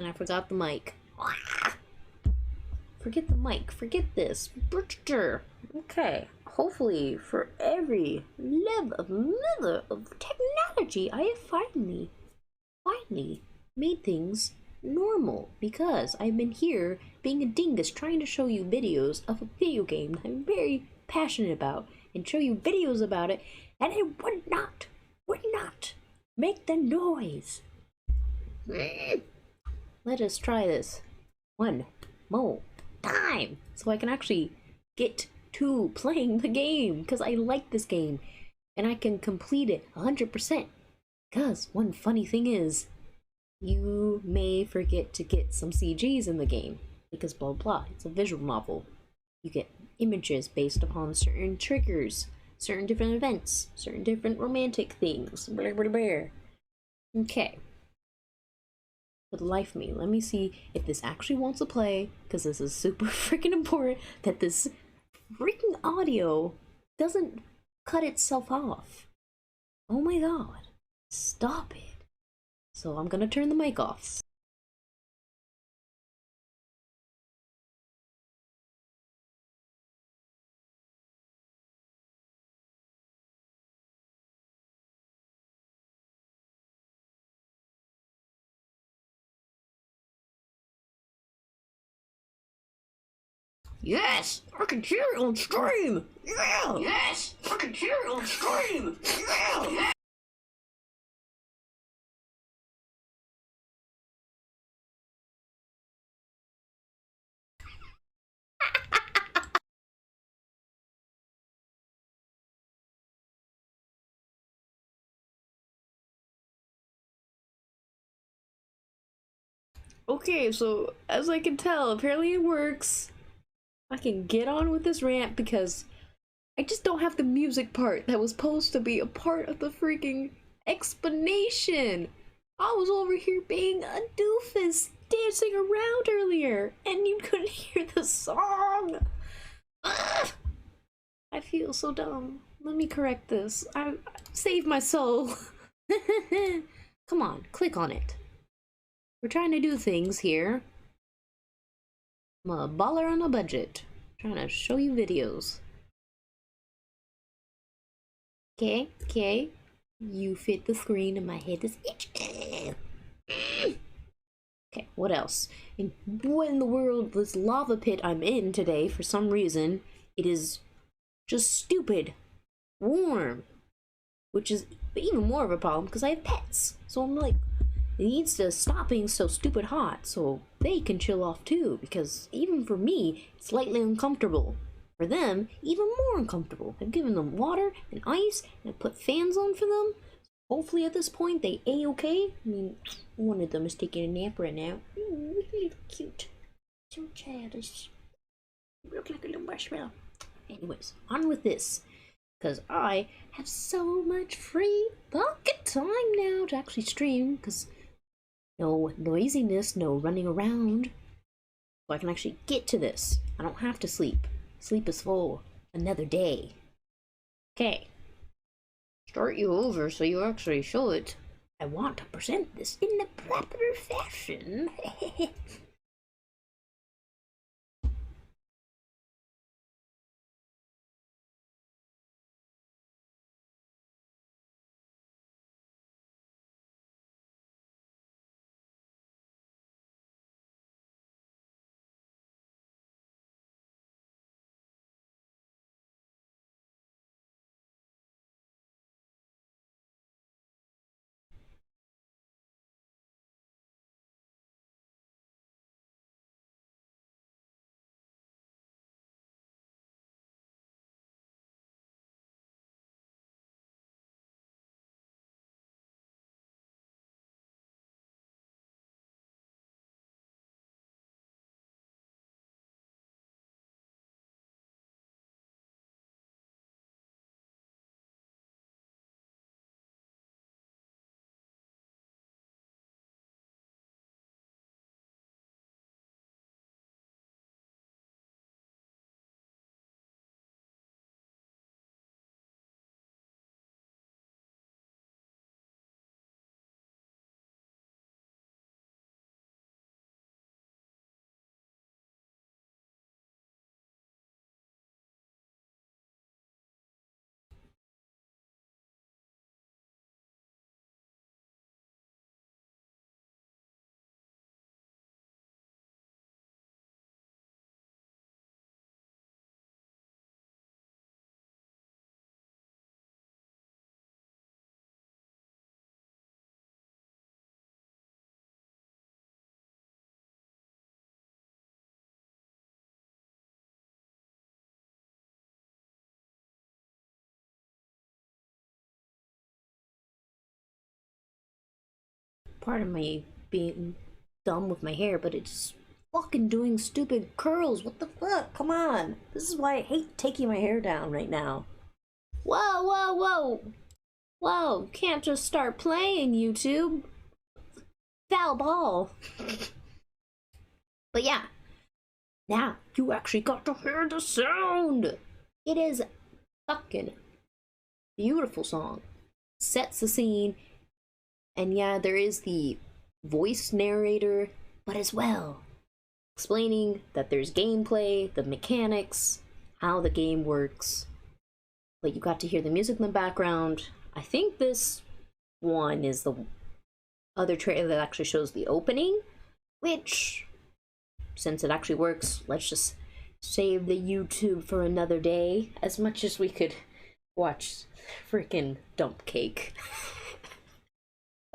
And I forgot the mic. Forget the mic. Forget this. Okay. Hopefully, for every level of technology, I have finally made things normal. Because I've been here being a dingus trying to show you videos of a video game that I'm very passionate about and show you videos about it, and it would not make the noise. Let us try this one more time so I can actually get to playing the game, because I like this game and I can complete it 100%. Because one funny thing is, you may forget to get some CGs in the game because blah blah. It's a visual novel. You get images based upon certain triggers, certain different events, certain different romantic things. Blah blah blah. Okay. But life me, let me see if this actually wants to play, because this is super freaking important that this freaking audio doesn't cut itself off. Oh my god. Stop it. So I'm gonna turn the mic off. Yes! I can hear it on stream! Yeah! Yes! I can hear it on stream! Yeah! Okay, so as I can tell, apparently it works. I can get on with this rant because I just don't have the music part that was supposed to be a part of the freaking explanation. I was over here being a doofus dancing around earlier and you couldn't hear the song. Ugh! I feel so dumb. Let me correct this. I saved my soul. Come on, click on it. We're trying to do things here. I'm a baller on a budget. Trying to show you videos. Okay, okay. You fit the screen and my head is itching. Okay, what else? And what in the world, this lava pit I'm in today, for some reason, it is just stupid warm. Which is even more of a problem because I have pets. So I'm like, it needs to stop being so stupid hot so they can chill off too, because even for me, it's slightly uncomfortable. For them, even more uncomfortable. I've given them water and ice, and I've put fans on for them. Hopefully at this point they A-okay. I mean, one of them is taking a nap right now. Ooh, cute. So childish. You look like a little marshmallow. Anyways, on with this. Because I have so much free pocket time now to actually stream. Because no noisiness, no running around. So I can actually get to this. I don't have to sleep. Sleep is for another day. Okay. Start you over so you actually show it. I want to present this in the proper fashion. Pardon me being dumb with my hair, but it's fucking doing stupid curls. What the fuck? Come on. This is why I hate taking my hair down right now. Whoa, whoa, whoa. Whoa, can't just start playing, YouTube. Foul ball. But yeah, now you actually got to hear the sound. It is fucking beautiful song. Sets the scene. And yeah, there is the voice narrator, but as well explaining that there's gameplay, the mechanics, how the game works. But you got to hear the music in the background. I think this one is the other trailer that actually shows the opening, which, since it actually works, let's just save the YouTube for another day, as much as we could watch freaking Dump Cake.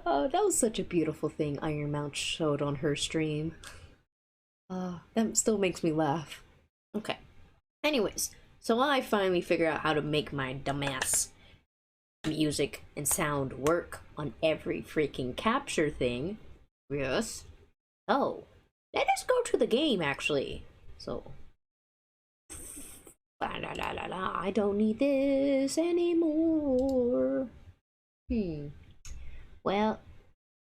Oh, that was such a beautiful thing Iron Mount showed on her stream. That still makes me laugh. Okay. Anyways, so I finally figured out how to make my dumbass music and sound work on every freaking capture thing. Yes. Oh, let us go to the game, actually. So, I don't need this anymore. Well,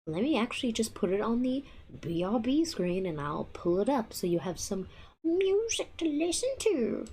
let me actually just put it on the BRB screen and I'll pull it up so you have some music to listen to.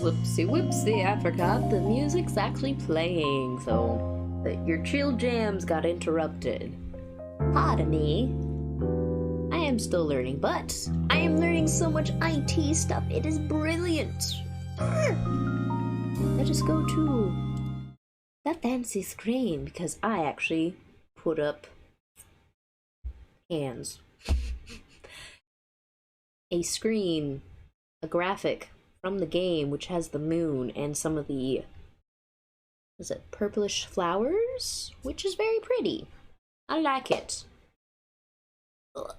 Whoopsie whoopsie, I forgot the music's actually playing, so your chill jams got interrupted. Pardon me. I am still learning, but I am learning so much IT stuff, it is brilliant. Let us go to the fancy screen, because I actually put up hands. A screen, a graphic from the game, which has the moon and some of the, is it purplish flowers? Which is very pretty. I like it. Ugh.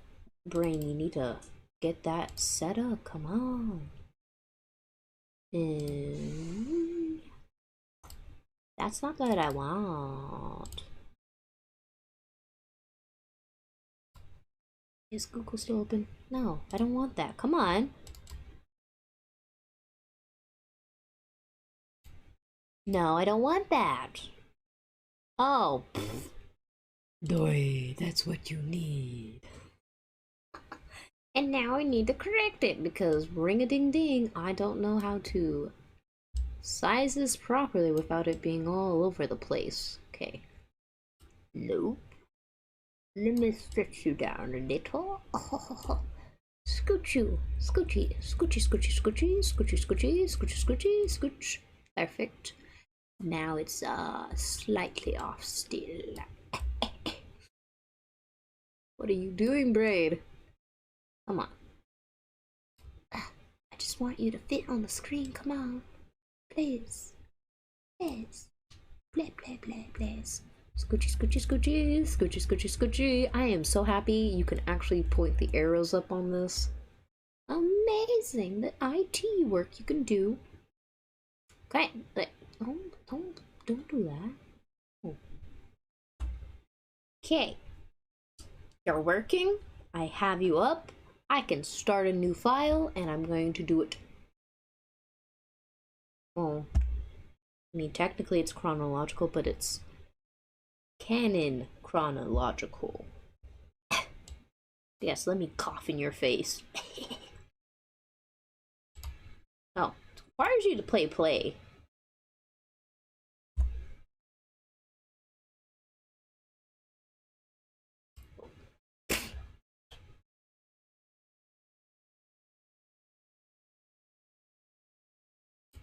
Brain, you need to get that set up. Come on. That's not what I want. Is Google still open? No, I don't want that. Come on. No, I don't want that. Oh. Doi, that's what you need. And now I need to correct it because ring-a-ding-ding, I don't know how to size this properly without it being all over the place. Okay. Nope. Let me stretch you down a little. Scooch you. Scoochy. Scoochy, scoochy, scoochy, scoochy, scoochy, scoochy, scoochy, scooch. Perfect. Now it's slightly off still. What are you doing, Braid? Come on. I just want you to fit on the screen. Come on. Please. Please. Play, play, play, please. Scoochy, scoochy, scoochy, scoochy, scoochy, scoochy. I am so happy you can actually point the arrows up on this. Amazing. The IT work you can do. Okay. Don't do that. Oh. Okay. You're working. I have you up. I can start a new file and I'm going to do it. Oh. I mean, technically it's chronological, but it's canon chronological. Yes, let me cough in your face. Oh, it requires you to play.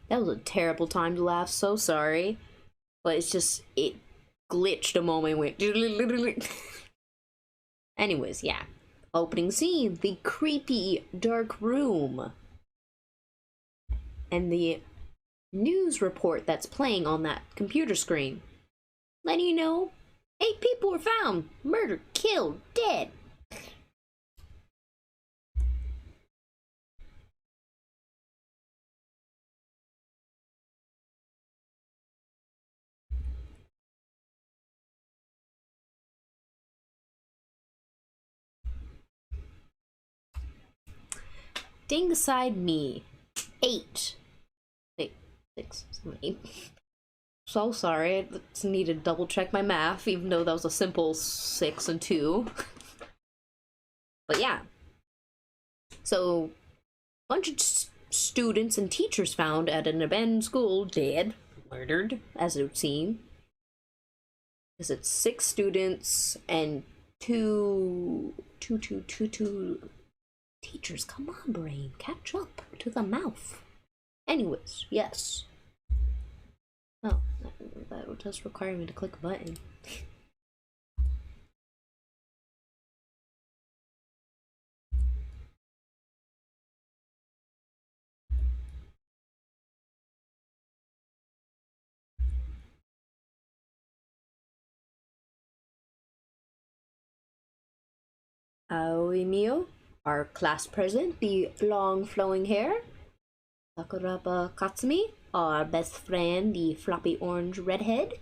That was a terrible time to laugh, so sorry. But it's just, it glitched a moment, went. Anyways, yeah. Opening scene, the creepy dark room. And the news report that's playing on that computer screen. Letting you know 8 people were found, murdered, killed, dead. Ding beside me. 8. Wait, 6, 7, 8. So sorry, I just need to double check my math, even though that was a simple 6 and 2. But yeah. So, bunch of students and teachers found at an abandoned school dead, murdered, as it would seem. Because it's 6 students and two teachers. Come on, brain, catch up to the mouth. Anyways, yes. Oh, that does require me to click a button. Aoi Mio, our class president, the long flowing hair. Sakuraba Katsumi, our best friend, the floppy orange redhead.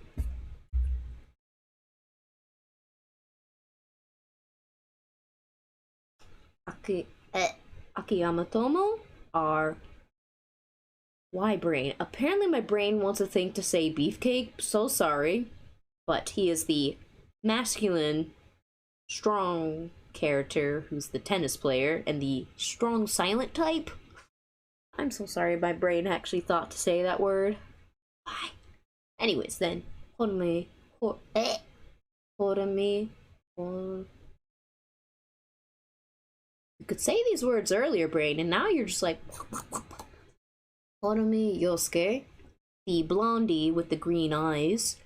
Akiyama Tomo, our why brain? Apparently my brain wants a thing to say beefcake, so sorry. But he is the masculine, strong character who's the tennis player, and the strong silent type. I'm so sorry my brain actually thought to say that word. Why? Anyways, then, Horumi, Horumi, you could say these words earlier, brain, and now you're just like, Horumi Yosuke, the blondie with the green eyes,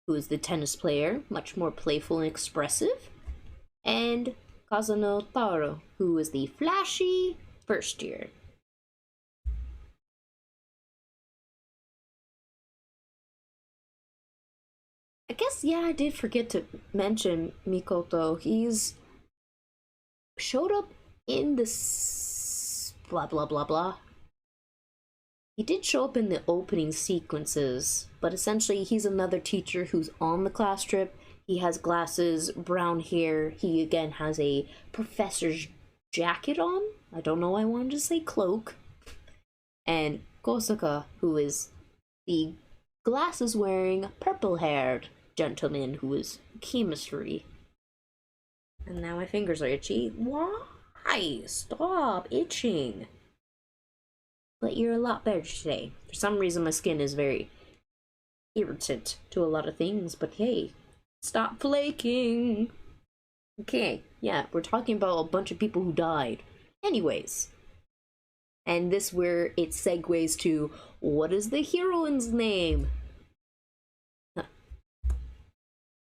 who is the tennis player, much more playful and expressive, and Kazano Taro, who is the flashy first year. I guess, yeah, I did forget to mention Mikoto. He's showed up in this blah blah blah blah. He did show up in the opening sequences, but essentially he's another teacher who's on the class trip. He has glasses, brown hair. He again has a professor's jacket on. I don't know why I wanted to say cloak. And Kosaka, who is the glasses wearing, purple haired gentleman who is chemistry. And now my fingers are itchy. Why? Stop itching. But you're a lot better today. For some reason, my skin is very irritant to a lot of things, but hey, stop flaking. Okay, yeah, we're talking about a bunch of people who died. Anyways. And this where it segues to, what is the heroine's name? Huh.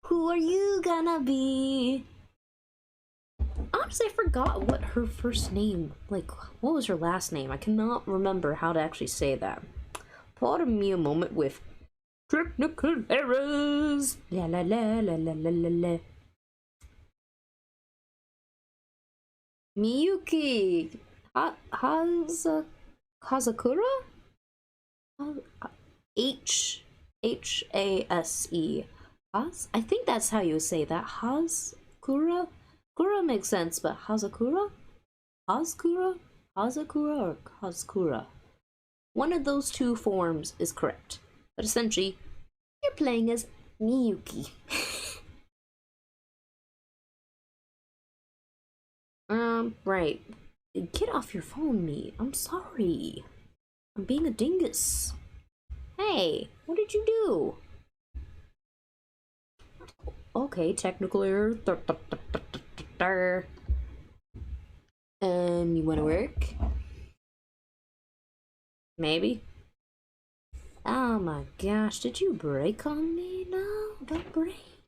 Who are you gonna be? Honestly, I forgot what her first name, like, what was her last name? I cannot remember how to actually say that. Pardon me a moment with technical errors. La la la la la la la la. Miyuki Hazakura? Hase. I think that's how you say that. Hazakura? Kura makes sense, but Hazakura? Hazakura? Hazakura or Hazakura? One of those two forms is correct. But essentially, you're playing as Miyuki. Right. Get off your phone, me. I'm sorry. I'm being a dingus. Hey, what did you do? Okay, technical error. You wanna work? Maybe? Oh my gosh, did you break on me? No, don't break.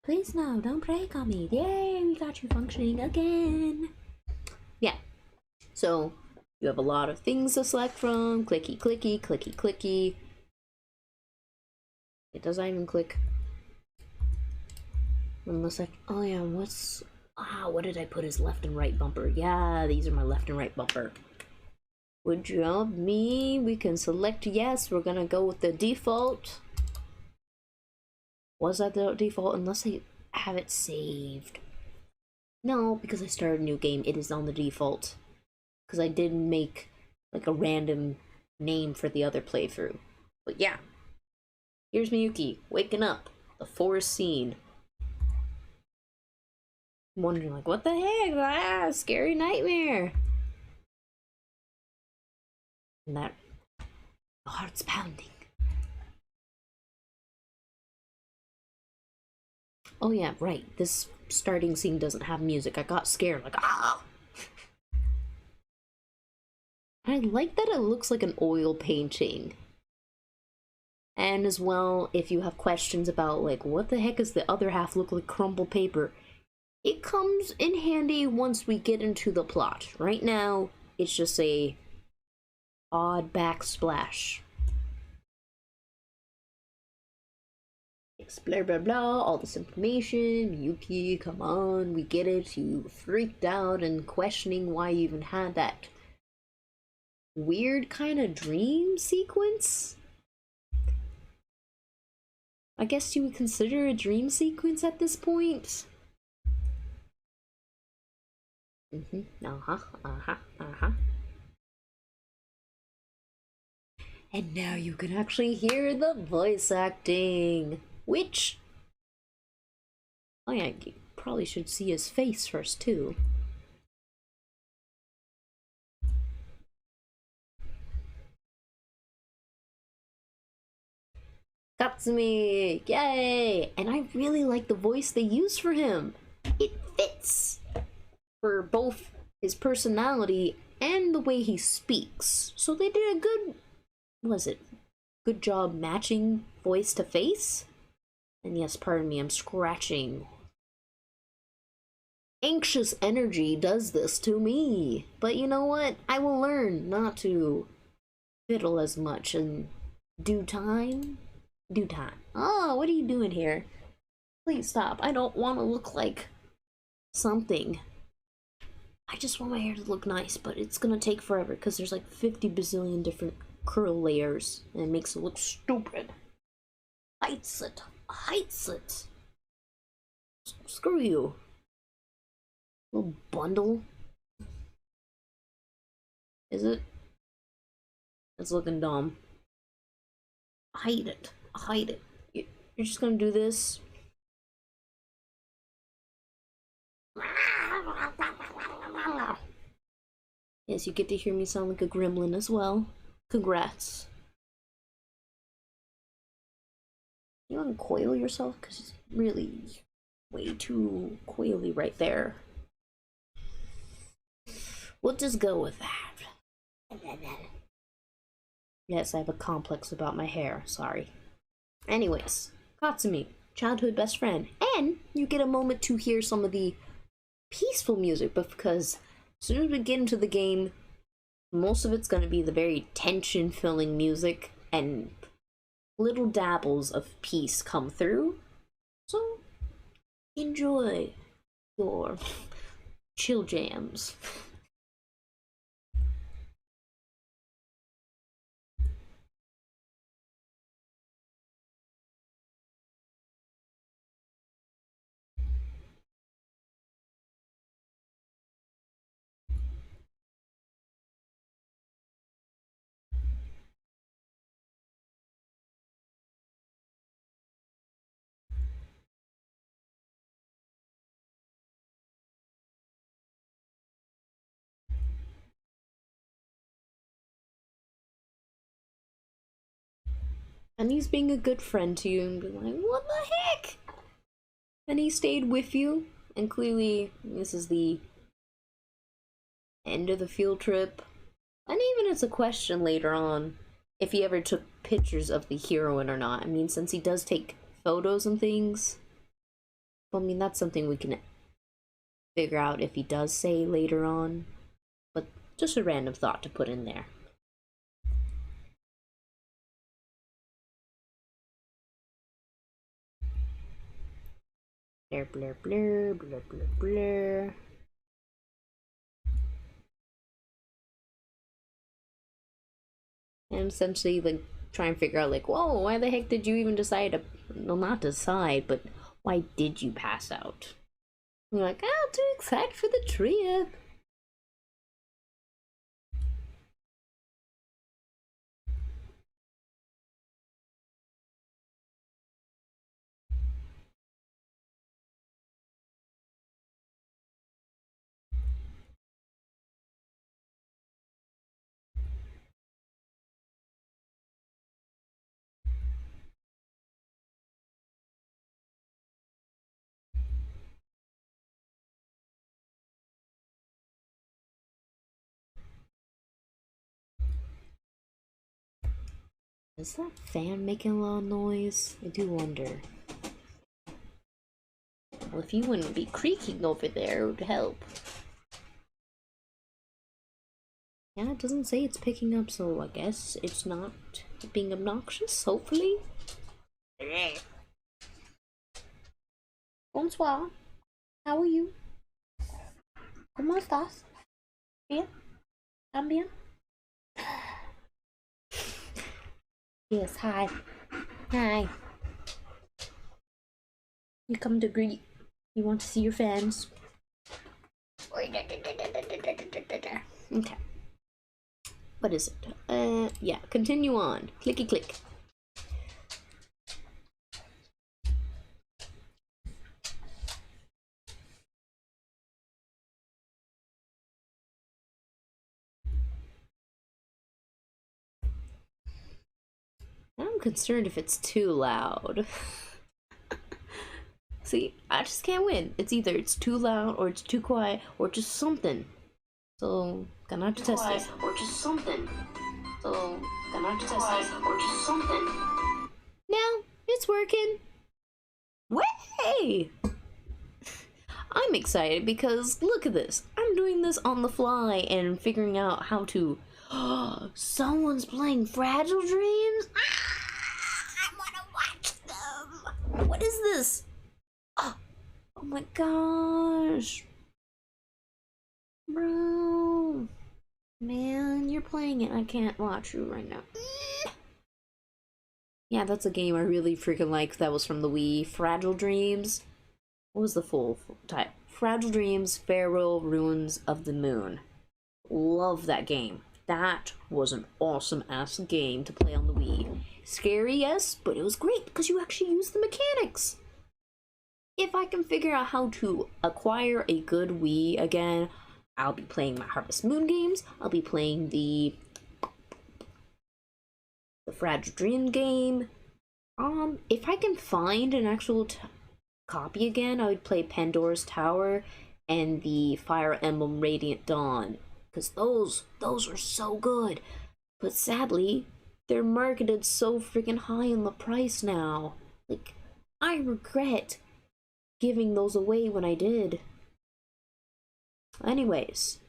Please no, don't break on me. Yay, we got you functioning again. Yeah, so you have a lot of things to select from. Clicky, clicky, clicky, clicky. It doesn't even click. Unless I, oh yeah, what did I put as left and right bumper? Yeah, these are my left and right bumper. Good job, me. We can select yes. We're gonna go with the default. Was that the default? Unless I have it saved. No, because I started a new game, it is on the default. Because I didn't make like a random name for the other playthrough. But yeah. Here's Miyuki, waking up. The forest scene. I'm wondering like, what the heck? Ah, scary nightmare. And that heart's pounding. Oh yeah, right. This starting scene doesn't have music. I got scared, like, ah! I like that it looks like an oil painting. And as well, if you have questions about, like, what the heck does the other half look like crumpled paper, it comes in handy once we get into the plot. Right now, it's just a odd backsplash. Blah blah blah, all this information. Yuki, come on, we get it. You freaked out and questioning why you even had that weird kind of dream sequence. I guess you would consider a dream sequence at this point. And now you can actually hear the voice acting, which, oh yeah, you probably should see his face first too. Katsumi! Yay! And I really like the voice they use for him. It fits for both his personality and the way he speaks. So they did a good job matching voice to face? And yes, pardon me, I'm scratching. Anxious energy does this to me. But you know what? I will learn not to fiddle as much in due time. Due time. Oh, what are you doing here? Please stop. I don't want to look like something. I just want my hair to look nice, but it's gonna take forever because there's like 50 bazillion different curl layers and it makes it look stupid. Heights it. Heights it. Screw you. Little bundle. Is it? It's looking dumb. Hide it. Hide it. You're just gonna do this? Yes, you get to hear me sound like a gremlin as well. Congrats. You uncoil yourself? Because it's really way too coily right there. We'll just go with that. Yes, I have a complex about my hair. Sorry. Anyways, Katsumi, childhood best friend. And you get a moment to hear some of the peaceful music, but because as soon as we get into the game, most of it's going to be the very tension-filling music, and little dabbles of peace come through. So, enjoy your chill jams. And he's being a good friend to you and being like, what the heck? And he stayed with you, and clearly this is the end of the field trip. And even it's a question later on if he ever took pictures of the heroine or not. I mean, since he does take photos and things, well, I mean, that's something we can figure out if he does say later on. But just a random thought to put in there. Blur, blur, blur, blur, blur, blur. And essentially, like, try and figure out, like, whoa, why the heck did you even decide to, well, not decide, but why did you pass out? And you're like, I'm too excited for the trip. Is that fan making a lot of noise? I do wonder. Well, if you wouldn't be creaking over there, it would help. Yeah, it doesn't say it's picking up, so I guess it's not being obnoxious, hopefully. Bonsoir. How are you? ¿Cómo estás? Bien? ¿También? Yes, hi. Hi. You come to greet. You want to see your fans. Okay. What is it? Yeah, continue on. Clicky click. I'm concerned if it's too loud. See, I just can't win. It's either it's too loud or it's too quiet or just something. So, gonna have to test this. Or just something. So, gonna have to test this. Or just something. Now, it's working. Way! I'm excited because look at this. I'm doing this on the fly and figuring out how to. Someone's playing Fragile Dreams? I wanna watch them! What is this? Oh my gosh. Bro. Man, you're playing it. I can't watch you right now. Yeah, that's a game I really freaking like. That was from the Wii. Fragile Dreams. What was the full title? Fragile Dreams, Pharaoh Ruins of the Moon. Love that game. That was an awesome ass game to play on the Wii. Scary, yes, but it was great because you actually used the mechanics. If I can figure out how to acquire a good Wii again, I'll be playing my Harvest Moon games. I'll be playing the Fragile Dream game. If I can find an actual copy again, I would play Pandora's Tower and the Fire Emblem Radiant Dawn, because those are so good. But sadly, they're marketed so freaking high in the price now. Like, I regret giving those away when I did. Anyways,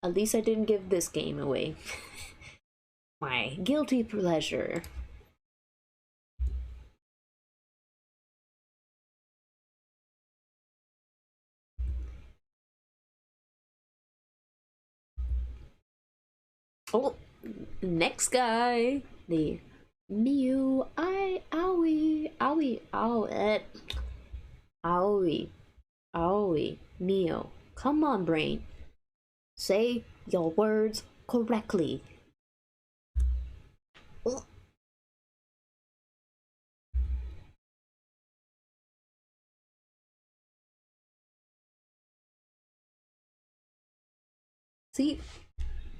at least I didn't give this game away. My guilty pleasure. Oh, next guy. The Mew, owie, owie, owie, owie, Mew. Come on, brain. Say your words correctly. Oh. See,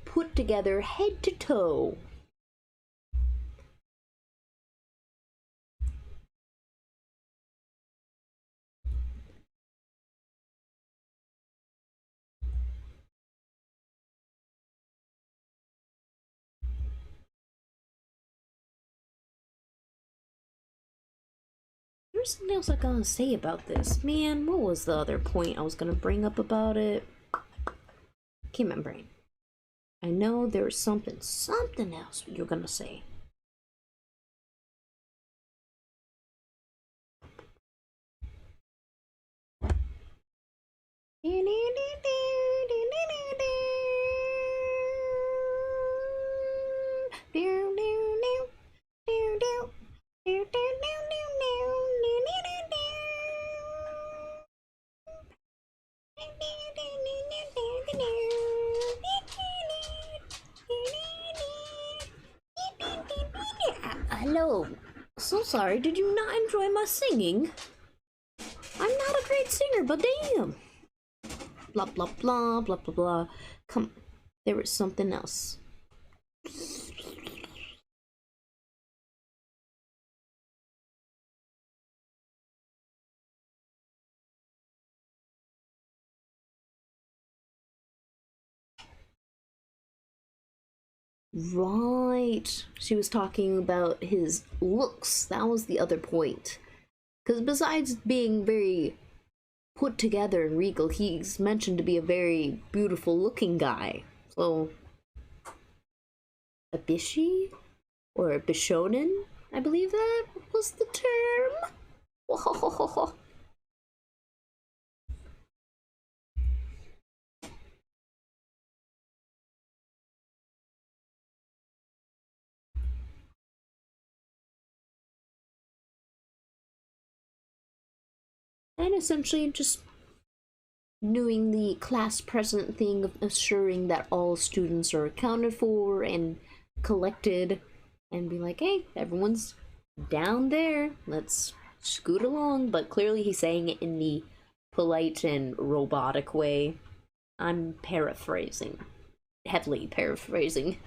put together head to toe. There's something else I gotta say about this. Man, what was the other point I was gonna bring up about it? Can't remember. I know there was something else you're gonna say. Hello. So sorry, did you not enjoy my singing? I'm not a great singer, but damn. Blah blah blah blah blah blah. Come, there was something else. Right. She was talking about his looks. That was the other point. Because besides being very put together and regal, he's mentioned to be a very beautiful looking guy. So, a bishi? Or a bishonen? I believe that was the term. And essentially just doing the class president thing of assuring that all students are accounted for and collected, and be like, hey, everyone's down there, let's scoot along. But clearly he's saying it in the polite and robotic way. I'm paraphrasing, heavily paraphrasing.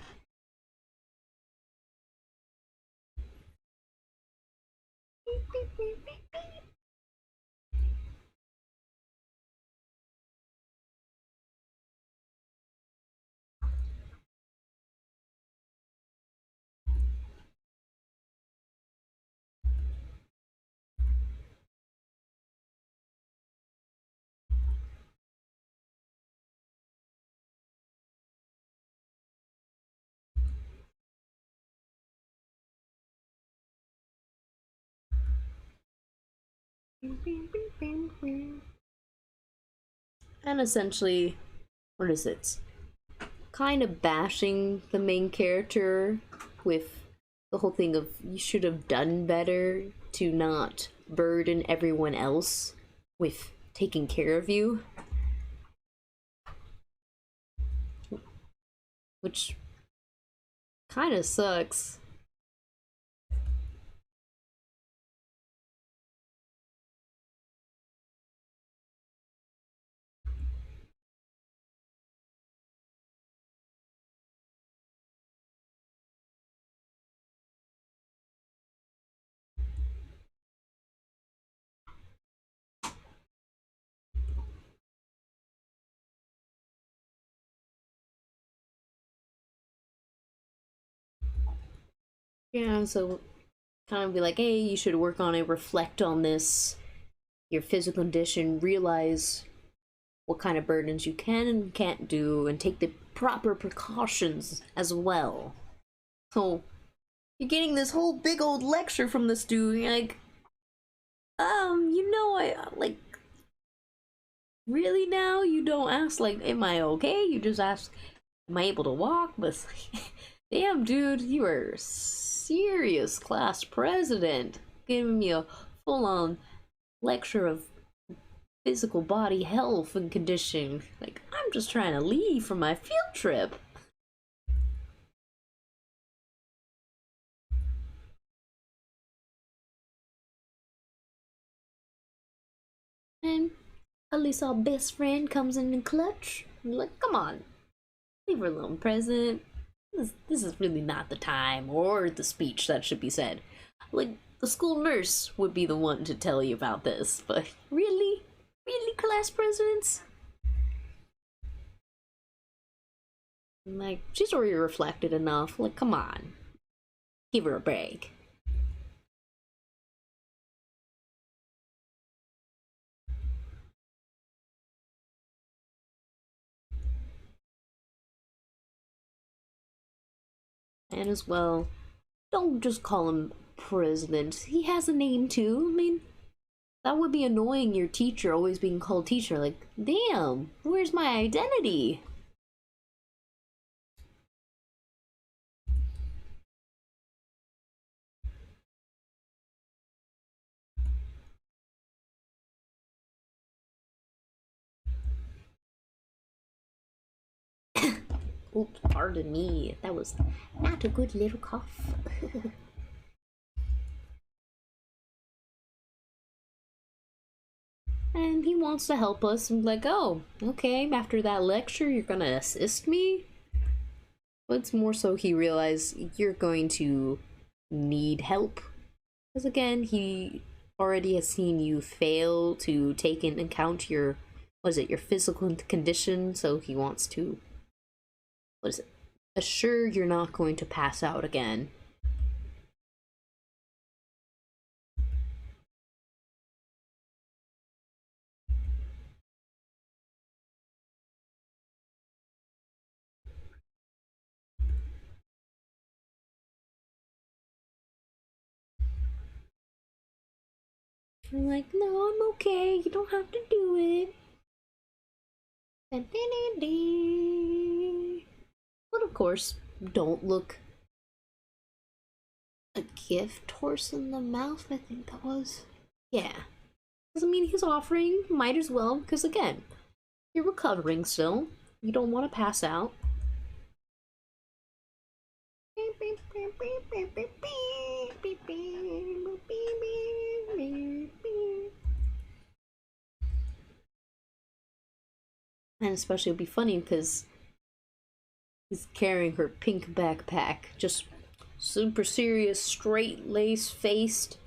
And essentially, what is it? Kind of bashing the main character with the whole thing of you should have done better to not burden everyone else with taking care of you. Which kind of sucks. Yeah, so kind of be like, hey, you should work on it, reflect on this, your physical condition, realize what kind of burdens you can and can't do, and take the proper precautions as well. So, you're getting this whole big old lecture from this dude, you're like, I, like, really now? You don't ask, like, am I okay? You just ask, am I able to walk? But, damn, dude, you are serious class president, giving me a full-on lecture of physical body health and condition. Like, I'm just trying to leave for my field trip. And at least our best friend comes in clutch. I'm like, come on, leave her alone, president. This is really not the time or the speech that should be said. Like, the school nurse would be the one to tell you about this, but really? Really, class presidents? Like, she's already reflected enough. Like, come on. Give her a break. And as well, don't just call him president. He has a name too. I mean, that would be annoying your teacher always being called teacher. Like, damn, where's my identity? Oops, pardon me. That was not a good little cough. And he wants to help us. I'm like, oh, okay, after that lecture, you're gonna assist me? But it's more so he realized you're going to need help. Because again, he already has seen you fail to take into account your, what is it, your physical condition, so he wants to, what is it, assure you're not going to pass out again. I'm like, no, I'm okay. You don't have to do it. But of course, don't look a gift horse in the mouth. I think that was. Yeah. Because, I mean, he's offering. Might as well. Because, again, you're recovering still. You don't want to pass out. And especially it'd be funny because he's carrying her pink backpack, just super serious, straight lace faced,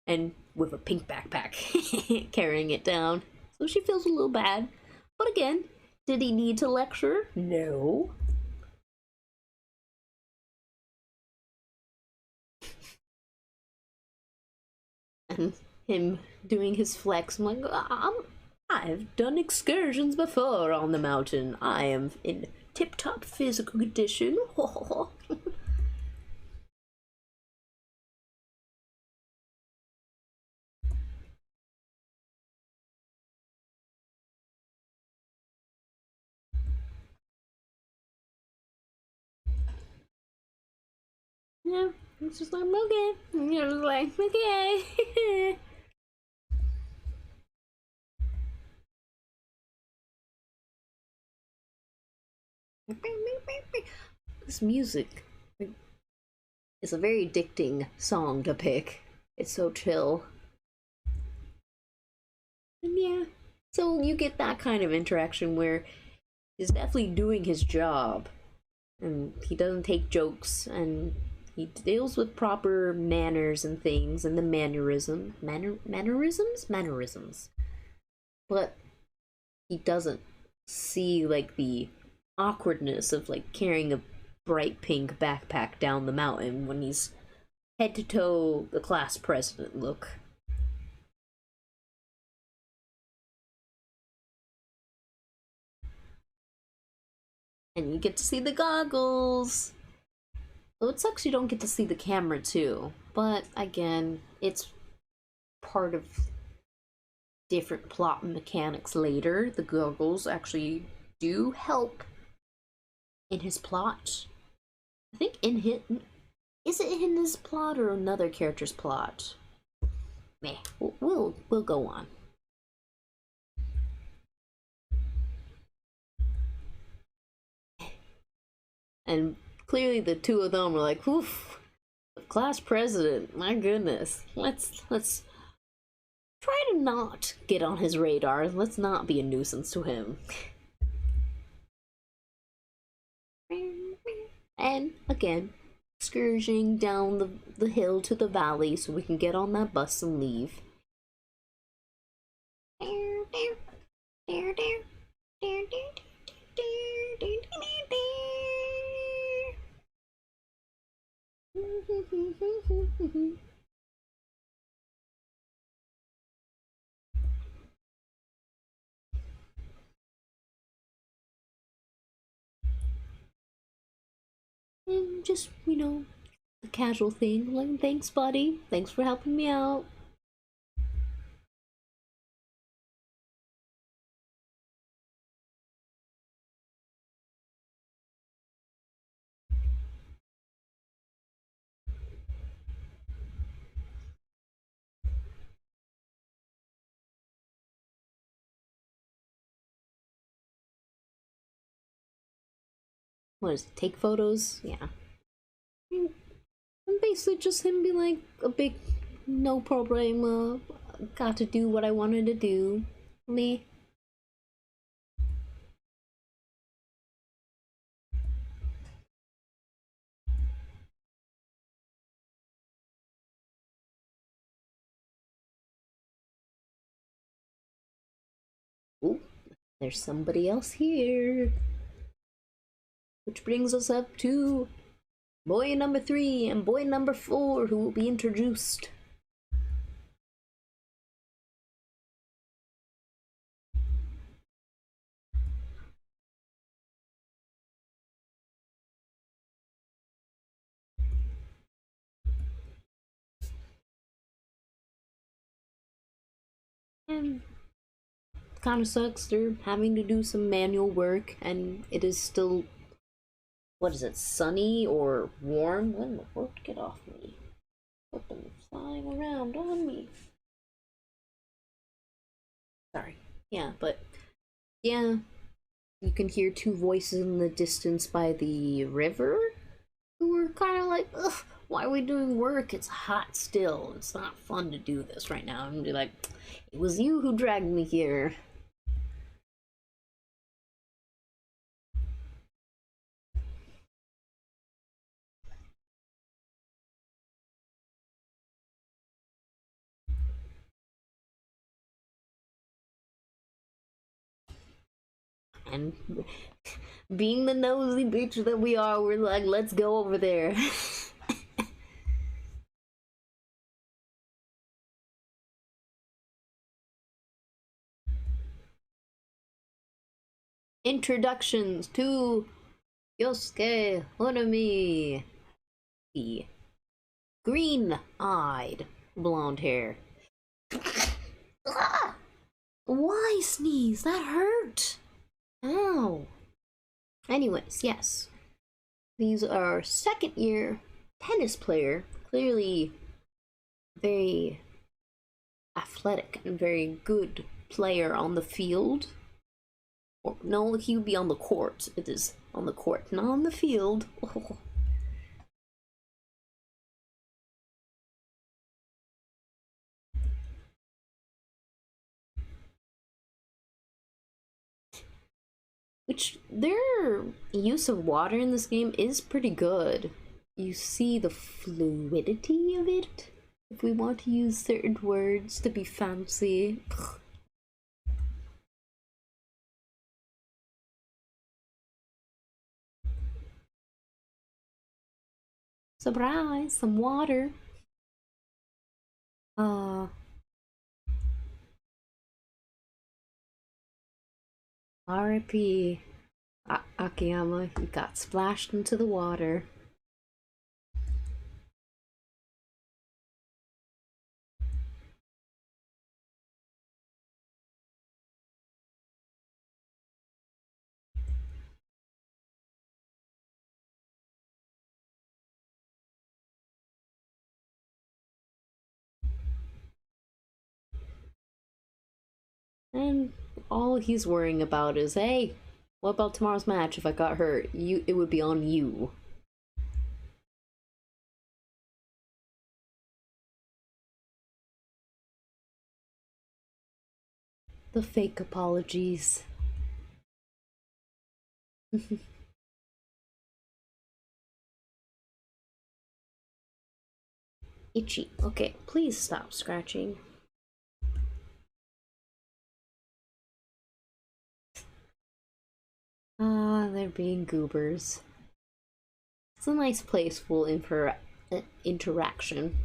and with a pink backpack carrying it down. So she feels a little bad. But again, did he need to lecture? No. And him doing his flex, I'm like, I've done excursions before on the mountain. I am in tip-top physical condition. Yeah, it's just like, okay. You're just like, okay. This music is a very addicting song to pick. It's so chill. And yeah, so you get that kind of interaction where he's definitely doing his job. And he doesn't take jokes, and he deals with proper manners and things, and the mannerisms. But he doesn't see like the awkwardness of like carrying a bright pink backpack down the mountain when he's head to toe the class president look. And you get to see the goggles. So it sucks you don't get to see the camera too. But again, it's part of different plot mechanics later. The goggles actually do help in his plot. I think in his, is it in his plot or another character's plot? Meh. We'll go on. And clearly the two of them were like, oof, the class president, my goodness. Let's try to not get on his radar. Let's not be a nuisance to him. And again, scourging down the hill to the valley so we can get on that bus and leave. And just, a casual thing. Like, thanks, buddy. Thanks for helping me out. What is it, take photos? Yeah. And basically just him being like a big no problem, got to do what I wanted to do. Me. Ooh, there's somebody else here. Which brings us up to boy number 3 and boy number 4, who will be introduced. And kind of sucks, they're having to do some manual work, and it is still, what is it, sunny or warm? When the world get off me? Put them flying around on me. Sorry. Yeah, but yeah, you can hear 2 voices in the distance by the river who were kind of like, ugh, why are we doing work? It's hot still. It's not fun to do this right now. And be like, it was you who dragged me here. And being the nosy bitch that we are, we're like, let's go over there. Introductions to Yosuke Horami, the green-eyed blonde hair. Ah! Why sneeze? That hurt. Ow. Anyways, yes. These are second year tennis player, clearly very athletic and very good player on the field. Or, no, he would be on the court. It is on the court, not on the field. Oh. Which, their use of water in this game is pretty good. You see the fluidity of it, if we want to use certain words to be fancy. Surprise, some water. Uh, RIP Akiyama, you got splashed into the water. And all he's worrying about is, hey, what about tomorrow's match? If I got hurt, it would be on you. The fake apologies. Itchy. Okay, please stop scratching. Ah, they're being goobers. It's a nice playful interaction.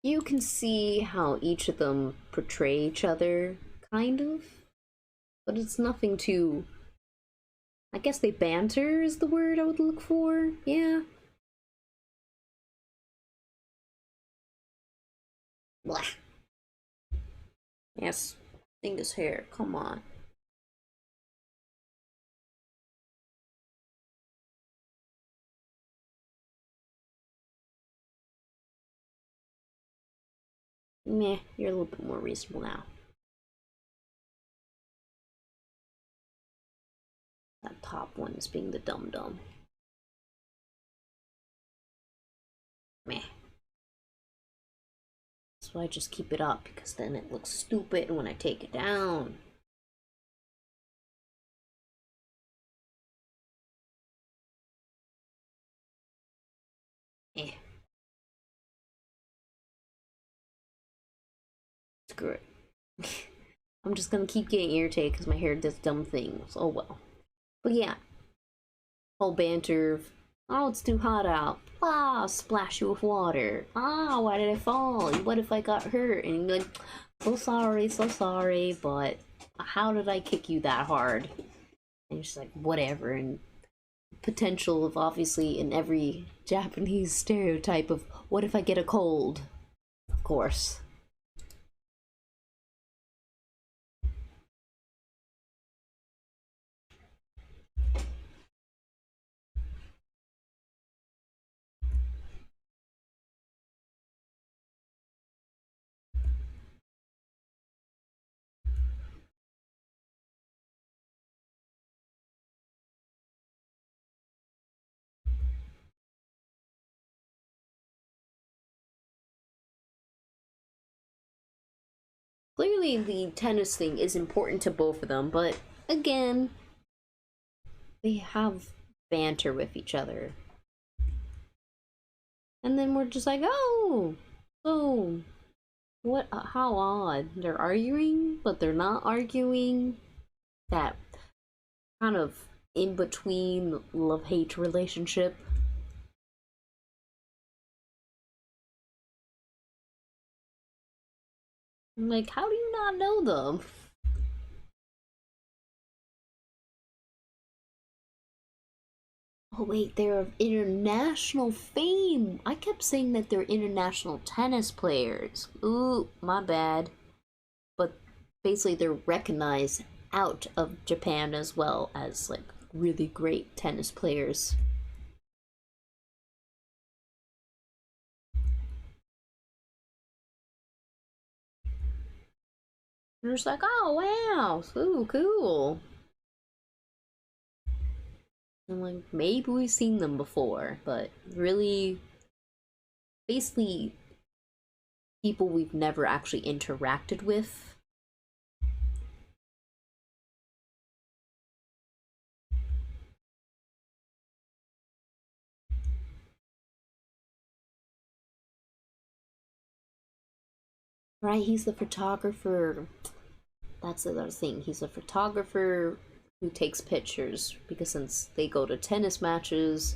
you can see how each of them portray each other, kind of, but it's nothing too. I guess they banter is the word I would look for. Yeah. Blah. Yes. Thing is hair. Come on. Meh. You're a little bit more reasonable now. That top one is being the dum dum. Meh. So I just keep it up because then it looks stupid when I take it down. Eh. Screw it. I'm just gonna keep getting irritated because my hair does dumb things. Oh well. But yeah, whole banter. Oh, it's too hot out. Ah, splash you with water. Ah, why did I fall? What if I got hurt? And you're like, so sorry, but how did I kick you that hard? And she's like, whatever. And potential of obviously in every Japanese stereotype of what if I get a cold? Of course. Clearly, the tennis thing is important to both of them, but again, they have banter with each other. And then we're just like, oh, what, how odd. They're arguing, but they're not arguing. That kind of in between love hate relationship. I'm like, how do you not know them? Oh wait, they're of international fame. I kept saying that they're international tennis players. Ooh, my bad. But basically they're recognized out of Japan as well as like really great tennis players. And they're just like, oh wow, ooh, cool. I'm like, maybe we've seen them before, but really, basically, people we've never actually interacted with. Right, he's the photographer. That's the other thing. He's a photographer who takes pictures because since they go to tennis matches,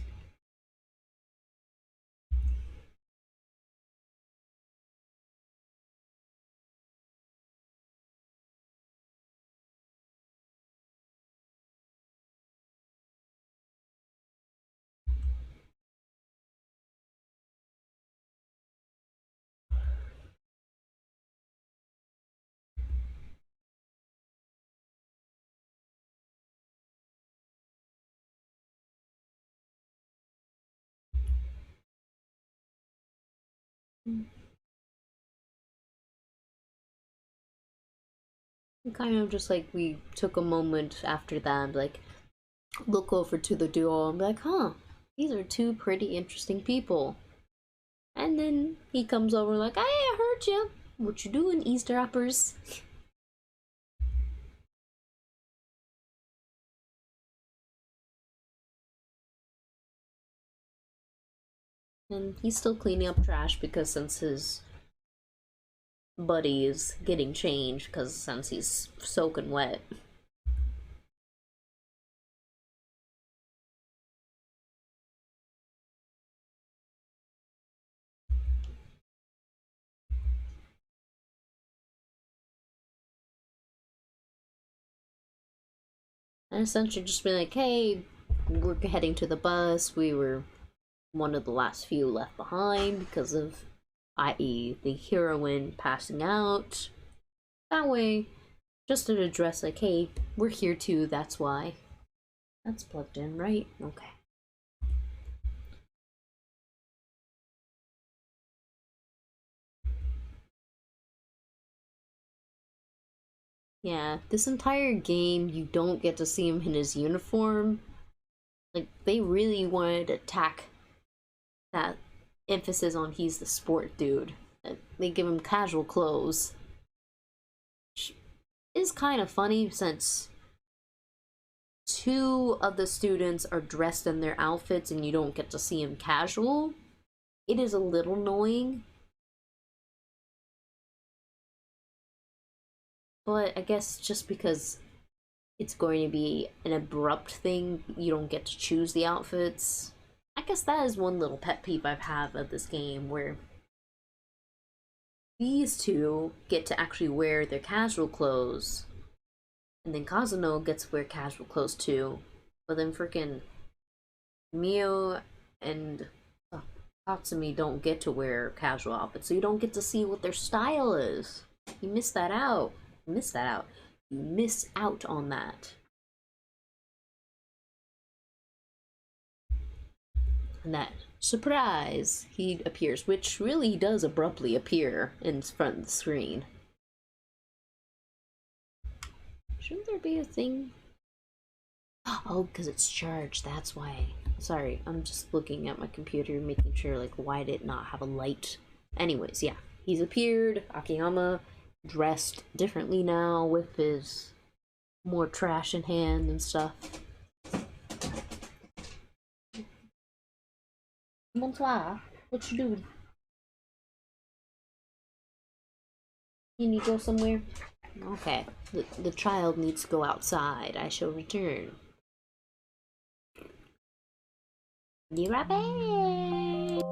kind of just like we took a moment after that and like look over to the duo and be like, huh, these are two pretty interesting people. And then he comes over like, hey, I heard you. What you doing, eavesdroppers? And he's still cleaning up trash because since his buddy is getting changed, because since he's soaking wet. and essentially just be like, hey, we're heading to the bus. We were one of the last few left behind because of, i.e., the heroine passing out. That way, just to address, like, hey, we're here too, that's why. That's plugged in, right? Okay. Yeah, this entire game, you don't get to see him in his uniform. Like, they really wanted to tack that emphasis on he's the sport dude. They give him casual clothes. Which is kind of funny since two of the students are dressed in their outfits and you don't get to see him casual. It is a little annoying. But I guess just because it's going to be an abrupt thing, you don't get to choose the outfits. I guess that is one little pet peeve I've had of this game, where these two get to actually wear their casual clothes, and then Kazuno gets to wear casual clothes too, but then freaking Mio and Tatsumi don't get to wear casual outfits, so you don't get to see what their style is. You miss that out. You miss that out. You miss out on that. And that surprise, he appears, which really does abruptly appear in front of the screen. Shouldn't there be a thing? Oh, because it's charged, that's why. Sorry, I'm just looking at my computer, making sure, like, why did it not have a light? Anyways, yeah, he's appeared. Akiyama dressed differently now with his more trash in hand and stuff. Bonsoir. What you doing? You need to go somewhere? Okay. The child needs to go outside. I shall return. Be right back.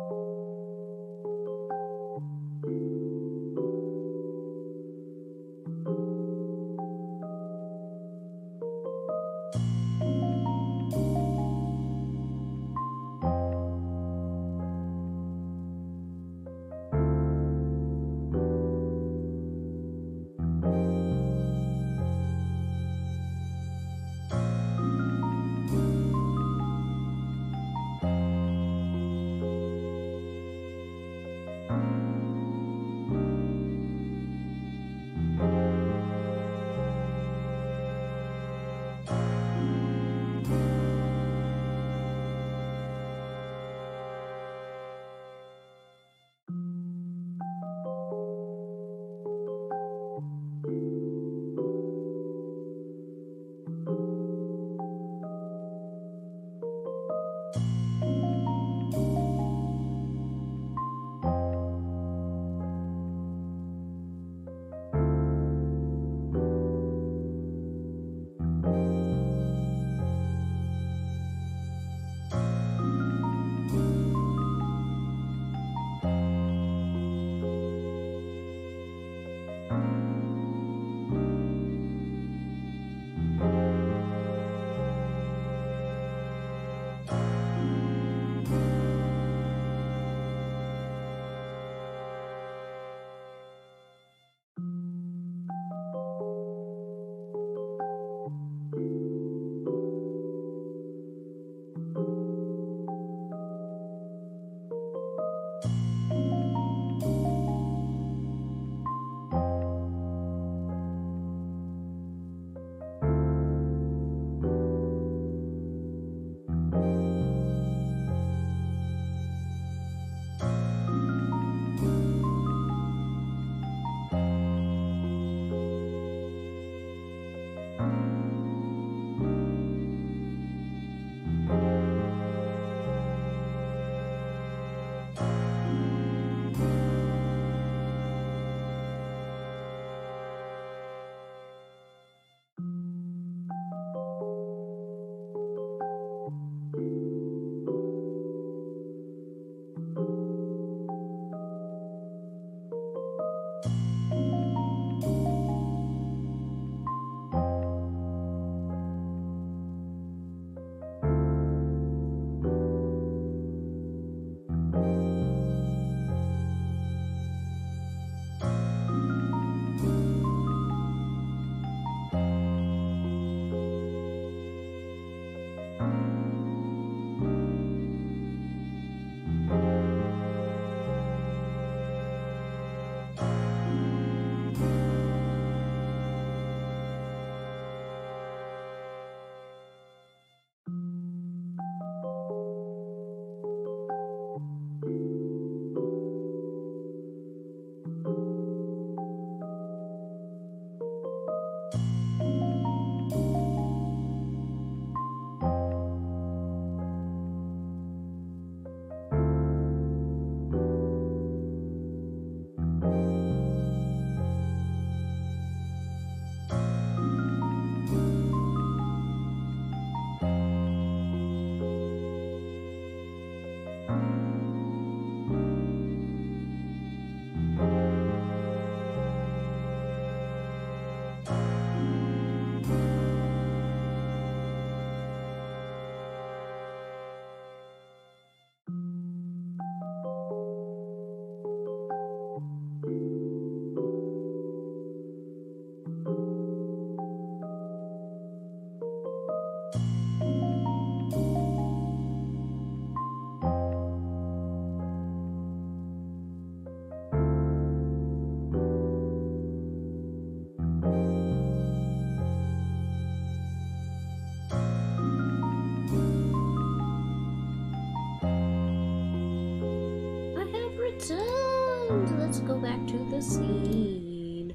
the scene.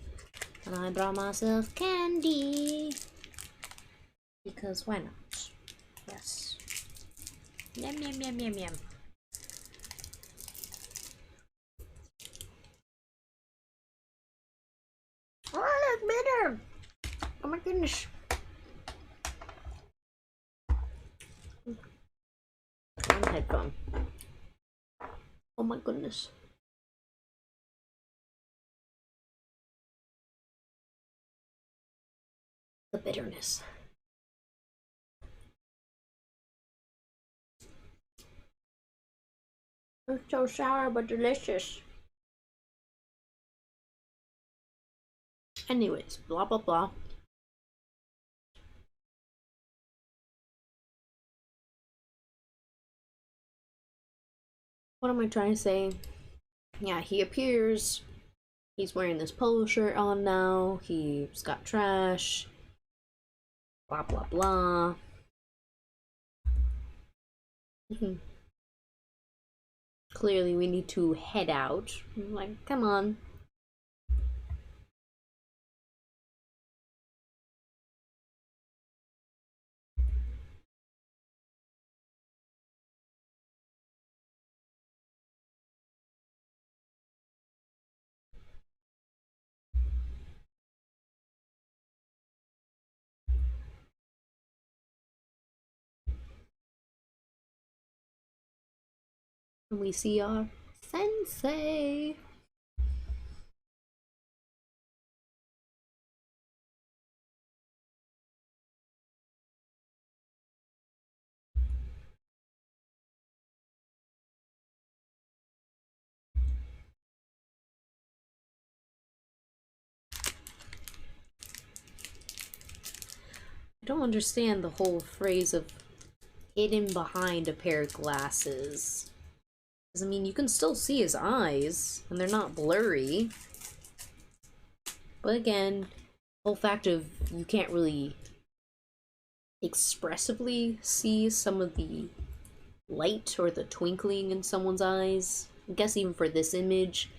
And I brought myself candy. Because why not? Yes. Yum yum yum yum yum. Oh, that's bitter! Oh my goodness. One headphone. Oh my goodness. The bitterness. It's so sour but delicious. Anyways, blah blah blah. What am I trying to say? Yeah, he appears. He's wearing this polo shirt on now. He's got trash. Blah blah blah. Clearly, we need to head out. I'm like, come on. And we see our sensei. I don't understand the whole phrase of hidden behind a pair of glasses. Because, I mean, you can still see his eyes, and they're not blurry. But again, the whole fact of you can't really expressively see some of the light or the twinkling in someone's eyes. I guess even for this image,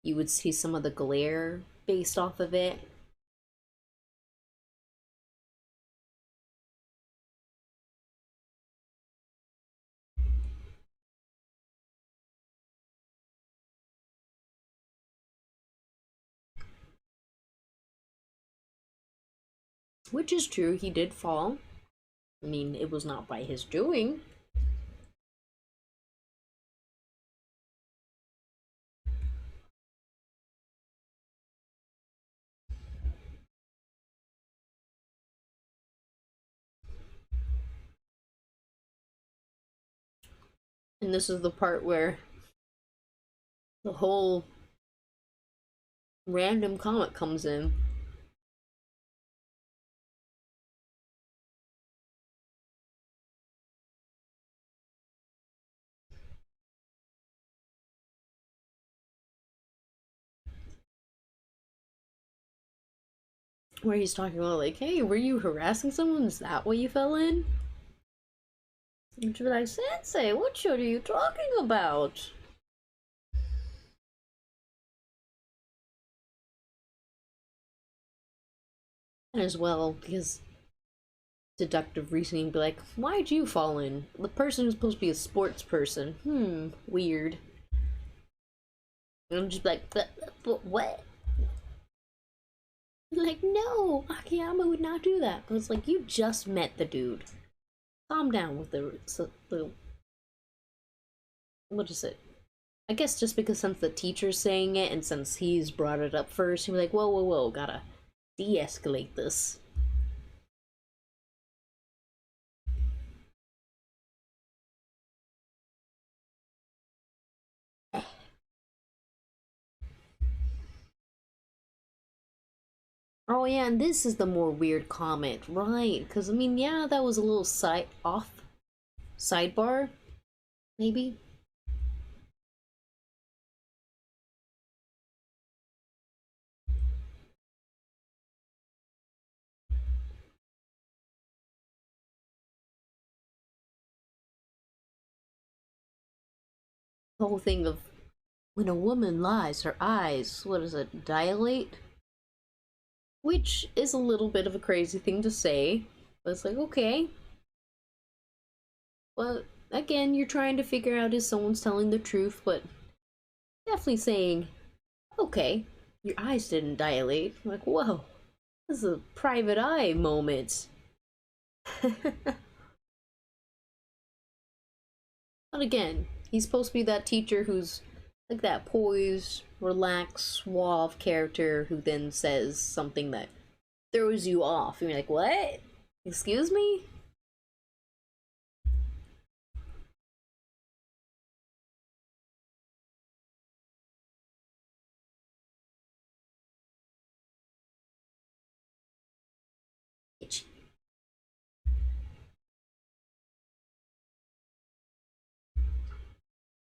you would see some of the glare based off of it. Which is true, he did fall. I mean, it was not by his doing. And this is the part where the whole random comment comes in. Where he's talking about, like, hey, were you harassing someone? Is that why you fell in? And she'd be like, Sensei, what shit are you talking about? And as well, because deductive reasoning be like, why'd you fall in? The person who's supposed to be a sports person. Weird. And I'm just like, but what? Like, no, Akiyama would not do that. But it's like, you just met the dude. Calm down with the what is it? I guess just because since the teacher's saying it and since he's brought it up first, he'd be like, whoa, whoa, whoa, gotta de-escalate this. Oh yeah, and this is the more weird comment, right? Because I mean, yeah, that was a little sidebar, maybe. The whole thing of when a woman lies, her eyes, what is it, dilate? Which is a little bit of a crazy thing to say, but it's like, okay. Well, again, you're trying to figure out if someone's telling the truth, but definitely saying, okay, your eyes didn't dilate. I'm like, whoa, this is a private eye moment. But again, he's supposed to be that teacher who's like that poised, relaxed, suave character who then says something that throws you off. And you're like, what? Excuse me?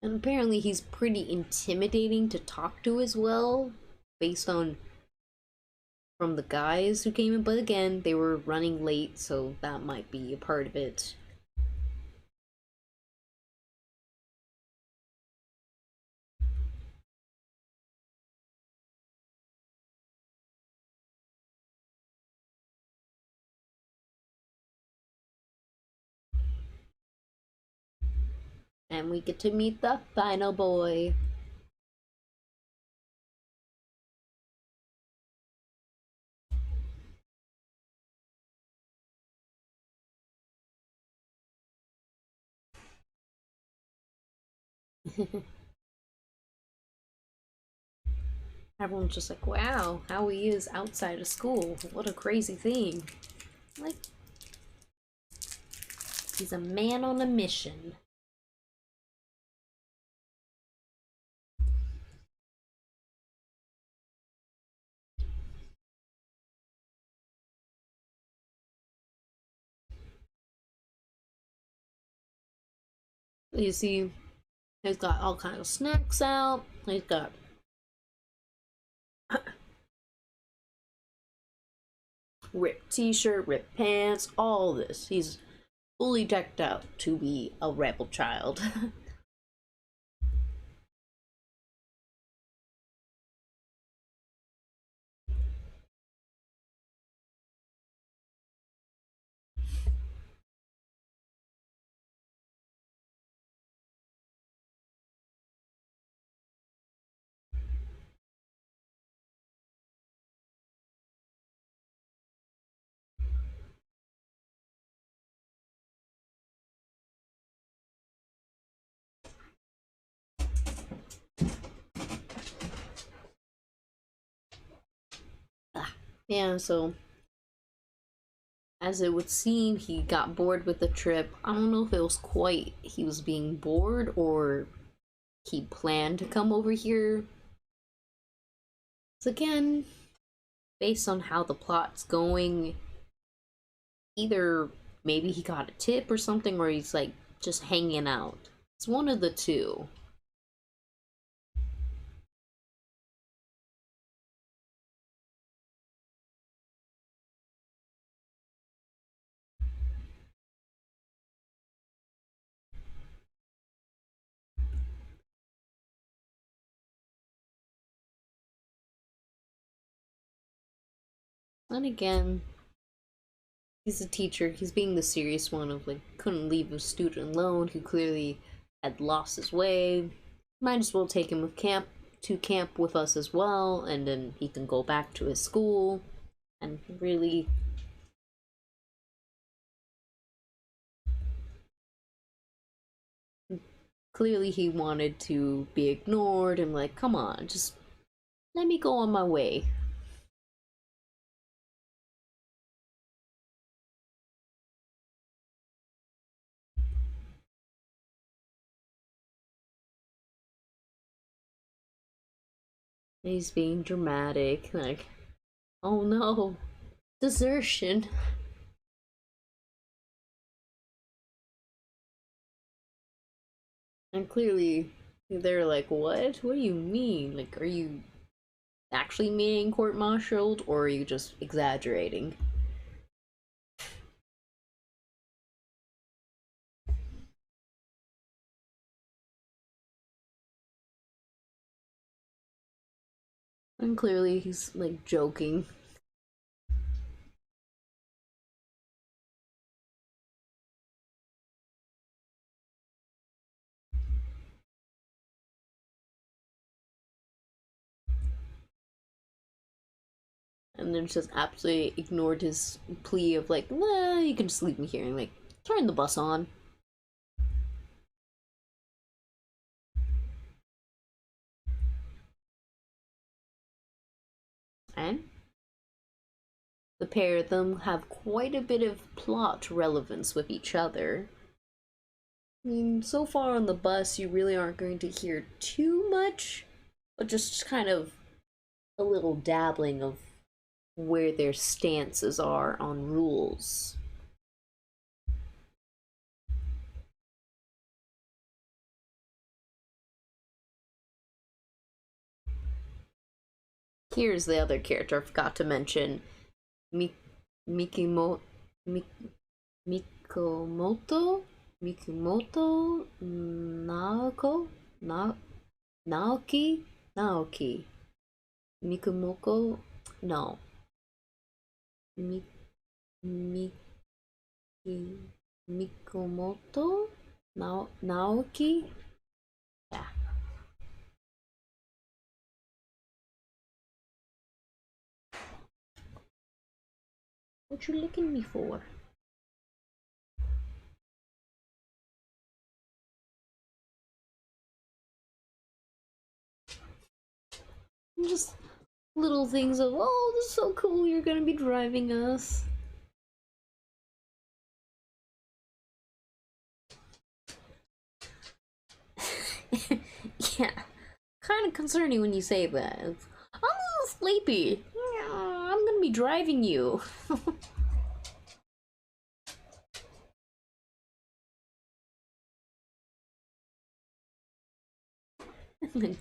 And apparently he's pretty intimidating to talk to as well, based on from the guys who came in. But again, they were running late, so that might be a part of it. And we get to meet the final boy. Everyone's just like, wow, how he is outside of school. What a crazy thing. Like, he's a man on a mission. You see, he's got all kinds of snacks out. He's got ripped t-shirt, ripped pants, all this. He's fully decked out to be a rebel child. Yeah, so as it would seem, he got bored with the trip. I don't know if it was quite he was being bored or he planned to come over here. So again, based on how the plot's going, either maybe he got a tip or something, or he's like just hanging out. It's one of the two. And again, he's a teacher. He's being the serious one of like couldn't leave a student alone who clearly had lost his way. Might as well take him to camp with us as well, and then he can go back to his school and really clearly he wanted to be ignored and like, come on, just let me go on my way. And he's being dramatic, like, oh no, desertion. And clearly they're like, what? What do you mean? Like, are you actually being court-martialed or are you just exaggerating? And clearly he's like joking. And then just absolutely ignored his plea of like, nah, you can just leave me here and like turn the bus on. And the pair of them have quite a bit of plot relevance with each other. I mean, so far on the bus, you really aren't going to hear too much, but just kind of a little dabbling of where their stances are on rules. Here's the other character I forgot to mention. Mi- Mikimo, Mik- Mikomoto? Mikimoto Naoko? Naoki? Naoki. Mikumoko? No. Mi, Mi, Mikomoto? Naoki? Yeah. What you looking me for? Just little things of, oh, this is so cool, you're gonna be driving us. Yeah, kind of concerning when you say that. I'm a little sleepy. Yeah, I'm gonna be driving you.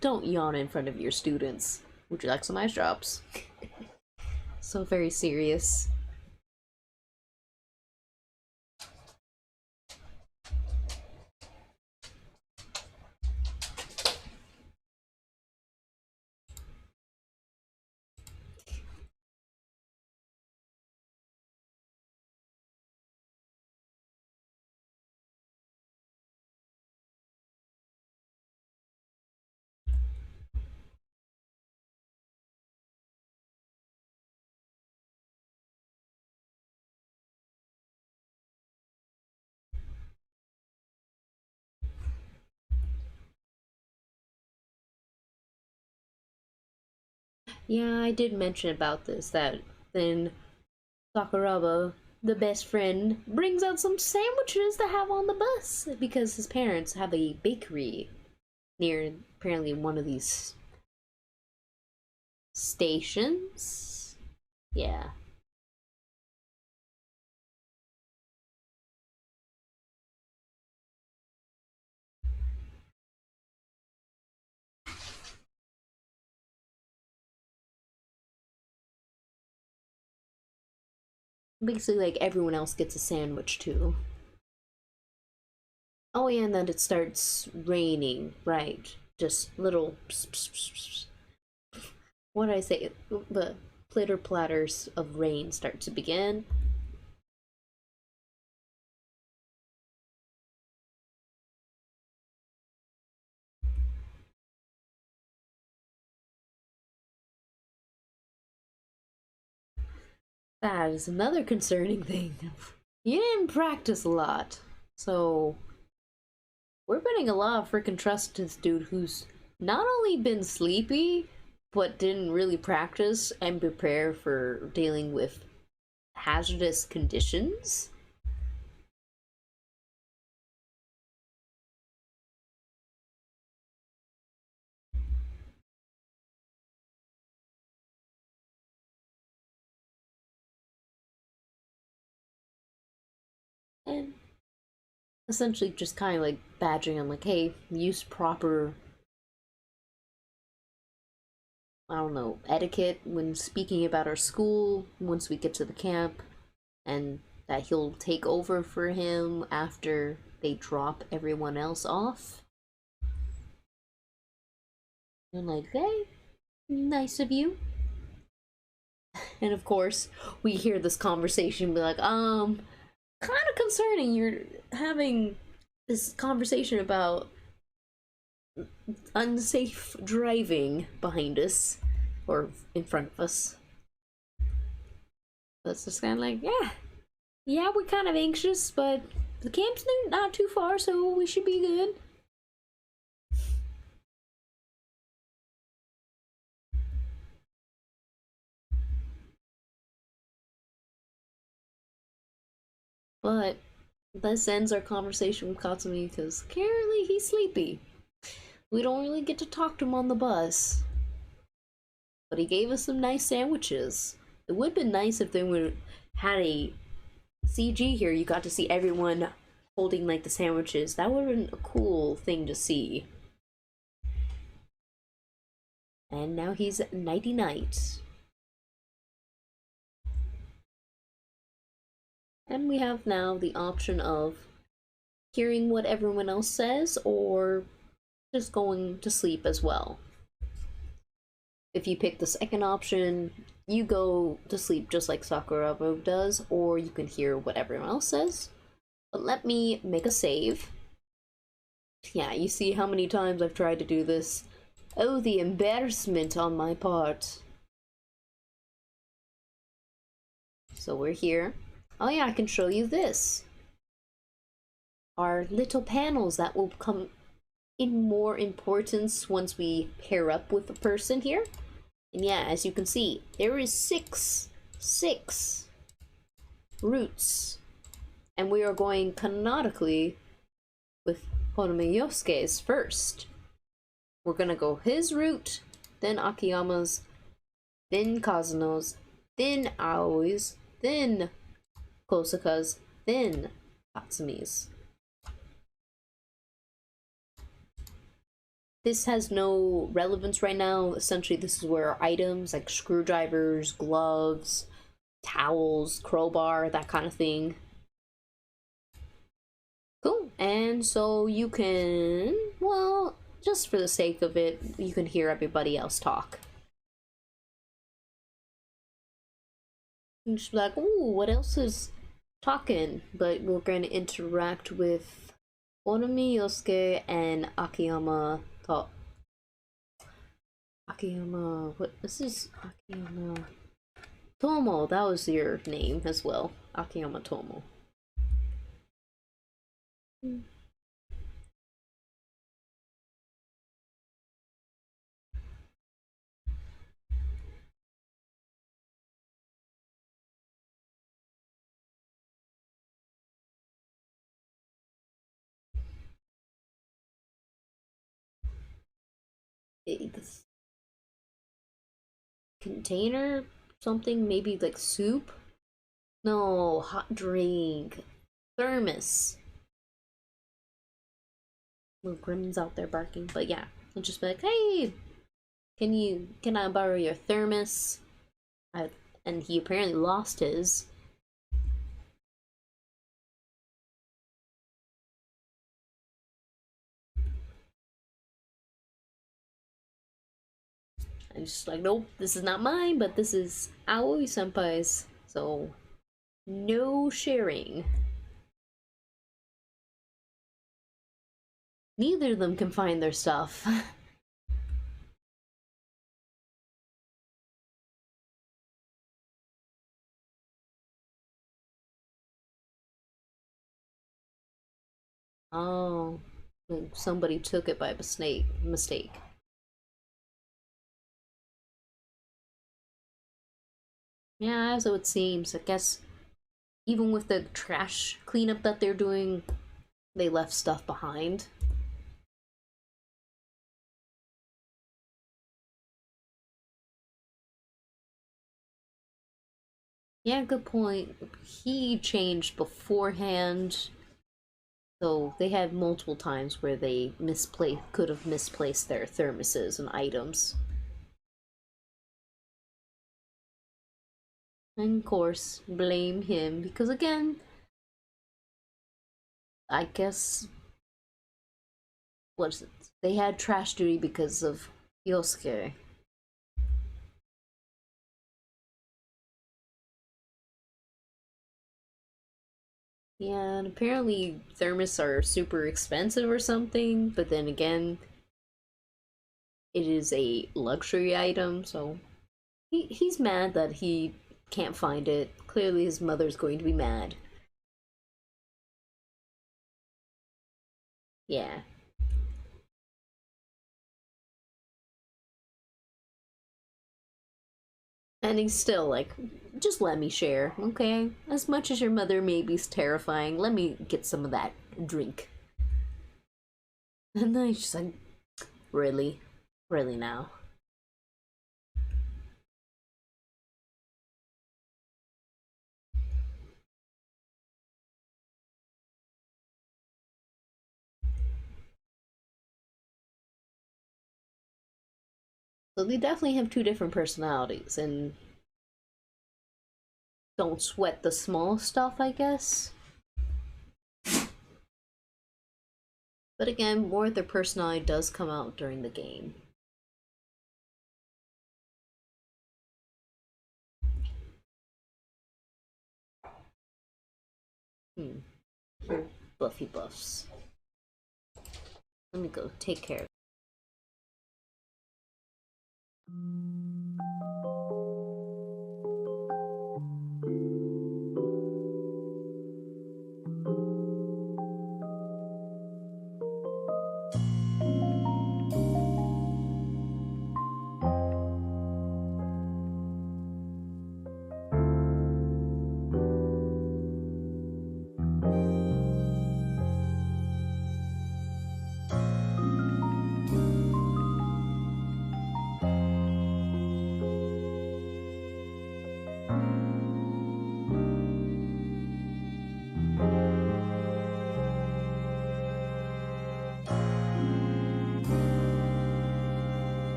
Don't yawn in front of your students. Would you like some ice drops? So very serious. Yeah, I did mention about this, that then Sakuraba, the best friend, brings out some sandwiches to have on the bus because his parents have a bakery near apparently one of these stations. Yeah. Basically, like everyone else gets a sandwich too. Oh, yeah, and then it starts raining, right? Just little. What did I say? The plitter platters of rain start to begin. That is another concerning thing. You didn't practice a lot, so we're putting a lot of freaking trust to this dude who's not only been sleepy, but didn't really practice and prepare for dealing with hazardous conditions. And essentially just kind of like badgering him, like, hey, use proper, I don't know, etiquette when speaking about our school once we get to the camp, and that he'll take over for him after they drop everyone else off. And like, hey, Nice of you. And of course, we hear this conversation be like, kind of concerning. You're having this conversation about unsafe driving behind us or in front of us. That's just kind of like, yeah, we're kind of anxious, but the camp's not too far, so we should be good. But this ends our conversation with Katsumi because apparently he's sleepy. We don't really get to talk to him on the bus. But he gave us some nice sandwiches. It would have been nice if they would had a CG here. You got to see everyone holding like the sandwiches. That would have been a cool thing to see. And now he's nighty night. And we have now the option of hearing what everyone else says or just going to sleep as well. If you pick the second option, you go to sleep just like Sakuraba does, or you can hear what everyone else says. But let me make a save. Yeah, you see how many times I've tried to do this. Oh, the embarrassment on my part. So we're here. Oh yeah, I can show you this. Our little panels that will come in more importance once we pair up with a person here. And yeah, as you can see, there is six routes. And we are going canonically with Horimi Yosuke's first. We're gonna go his route, then Akiyama's, then Kazuno's, then Aoi's, then Kosaka's, then Katsumi's. This has no relevance right now. Essentially, this is where items like screwdrivers, gloves, towels, crowbar, that kind of thing. Cool. And so you can, well, just for the sake of it, you can hear everybody else talk. And just be like, ooh, what else is talking? But we're going to interact with Horimi Yosuke and Akiyama. Akiyama, what? This is Akiyama Tomo. That was your name as well, Akiyama Tomo. This container, something maybe like soup. No, hot drink, thermos. Little Grimm's out there barking, but yeah, I'll just be like, hey, can I borrow your thermos? And he apparently lost his. I'm just like, nope, this is not mine, but this is Aoi Senpai's, so no sharing. Neither of them can find their stuff. Oh, like somebody took it by mistake. Yeah, so it seems. I guess even with the trash cleanup that they're doing, they left stuff behind. Yeah, good point. He changed beforehand, so they had multiple times where they could have misplaced their thermoses and items. And of course, blame him because again, I guess what is it? They had trash duty because of Yosuke. Yeah, and apparently thermos are super expensive or something, but then again, it is a luxury item, so he's mad that he can't find it. Clearly his mother's going to be mad. Yeah. And he's still like, just let me share, okay? As much as your mother may be terrifying, let me get some of that drink. And then he's just like, really? Really now? So they definitely have two different personalities and don't sweat the small stuff, I guess. But again, more of their personality does come out during the game. Buffy buffs. Let me go take care of it.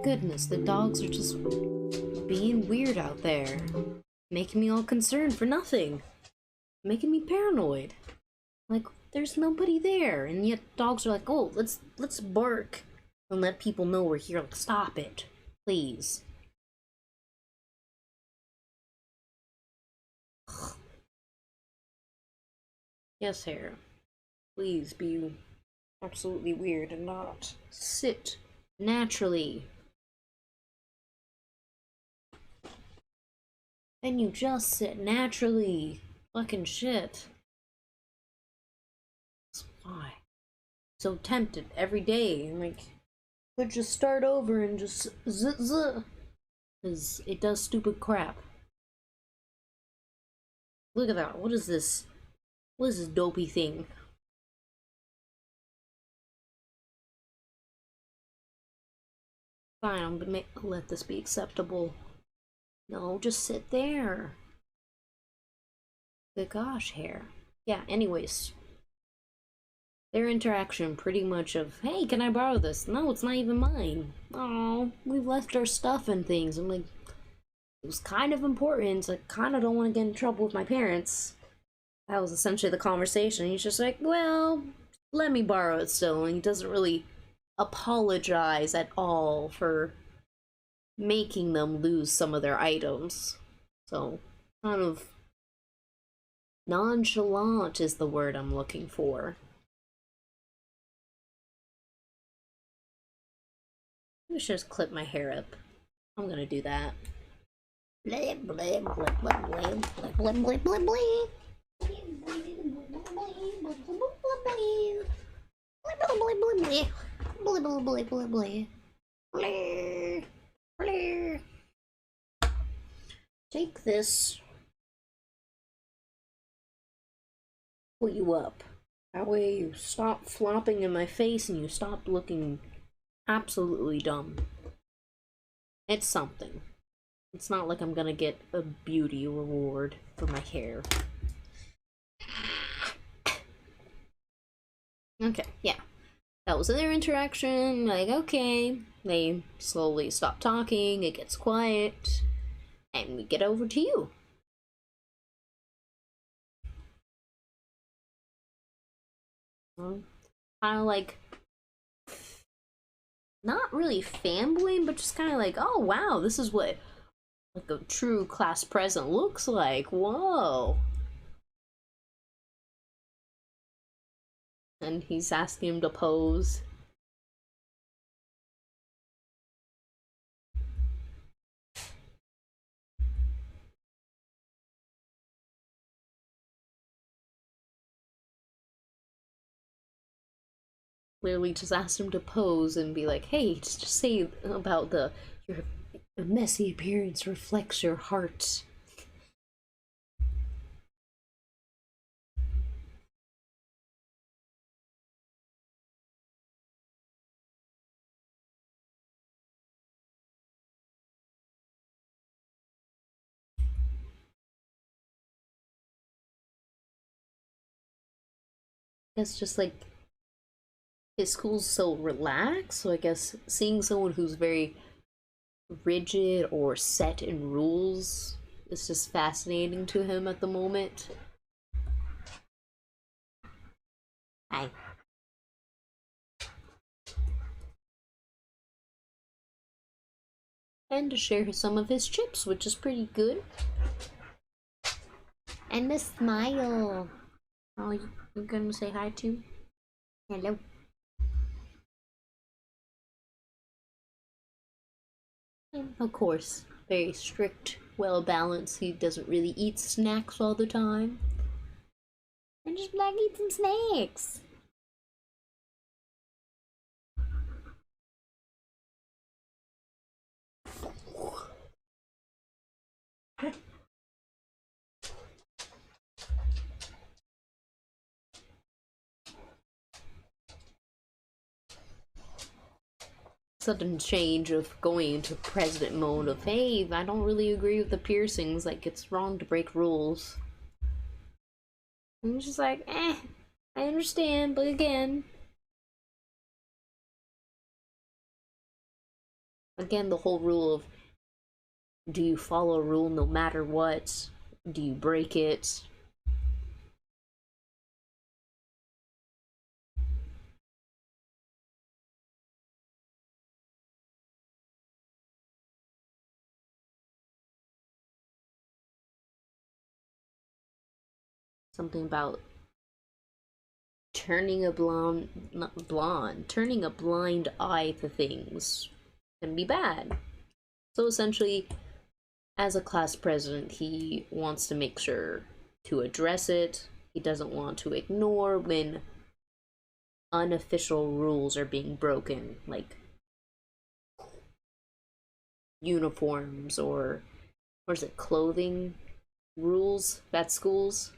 Goodness, the dogs are just being weird out there. Making me all concerned for nothing. Making me paranoid. Like, there's nobody there, and yet dogs are like, oh, let's bark and let people know we're here. Like, stop it. Please. Yes, Hera. Please be absolutely weird and not sit naturally. And you just sit naturally. Fucking shit. Why? So tempted every day. Like, could just start over and just zzz. Because it does stupid crap. Look at that. What is this? What is this dopey thing? Fine, I'm gonna let this be acceptable. No, just sit there. Good gosh, hair. Yeah, anyways. Their interaction pretty much of, hey, can I borrow this? No, it's not even mine. Oh, we've left our stuff and things. I'm like, it was kind of important. I kind of don't want to get in trouble with my parents. That was essentially the conversation. He's just like, well, let me borrow it still. And he doesn't really apologize at all for making them lose some of their items. So, kind of nonchalant is the word I'm looking for. I should just clip my hair up. I'm gonna do that. Blah, blah, blah, blah, blah, blah, blah, blah, blah, blah. blah, blah, blah, blah. Blah, blah. Take this. Pull you up. That way you stop flopping in my face and you stop looking absolutely dumb. It's something. It's not like I'm gonna get a beauty reward for my hair. Okay, yeah. That was their interaction. Like, okay. They slowly stop talking, it gets quiet, and we get over to you. Kind of like, not really fanboying, but just kind of like, oh wow, this is what like a true class president looks like. Whoa. And he's asking him to pose. Clearly just asked him to pose and be like, hey, just say about your messy appearance reflects your heart. It's just like his school's so relaxed, so I guess seeing someone who's very rigid or set in rules is just fascinating to him at the moment. Hi. And to share some of his chips, which is pretty good. And a smile. Oh, you're gonna say hi to? Hello. And of course, very strict, well balanced. He doesn't really eat snacks all the time. And just like eat some snacks. Sudden change of going into president mode of, hey, I don't really agree with the piercings, like it's wrong to break rules. And I'm just like, I understand, but again, the whole rule of, do you follow a rule no matter what? Do you break it? Something about turning a turning a blind eye to things can be bad. So essentially, as a class president, he wants to make sure to address it. He doesn't want to ignore when unofficial rules are being broken, like uniforms or is it clothing rules at schools.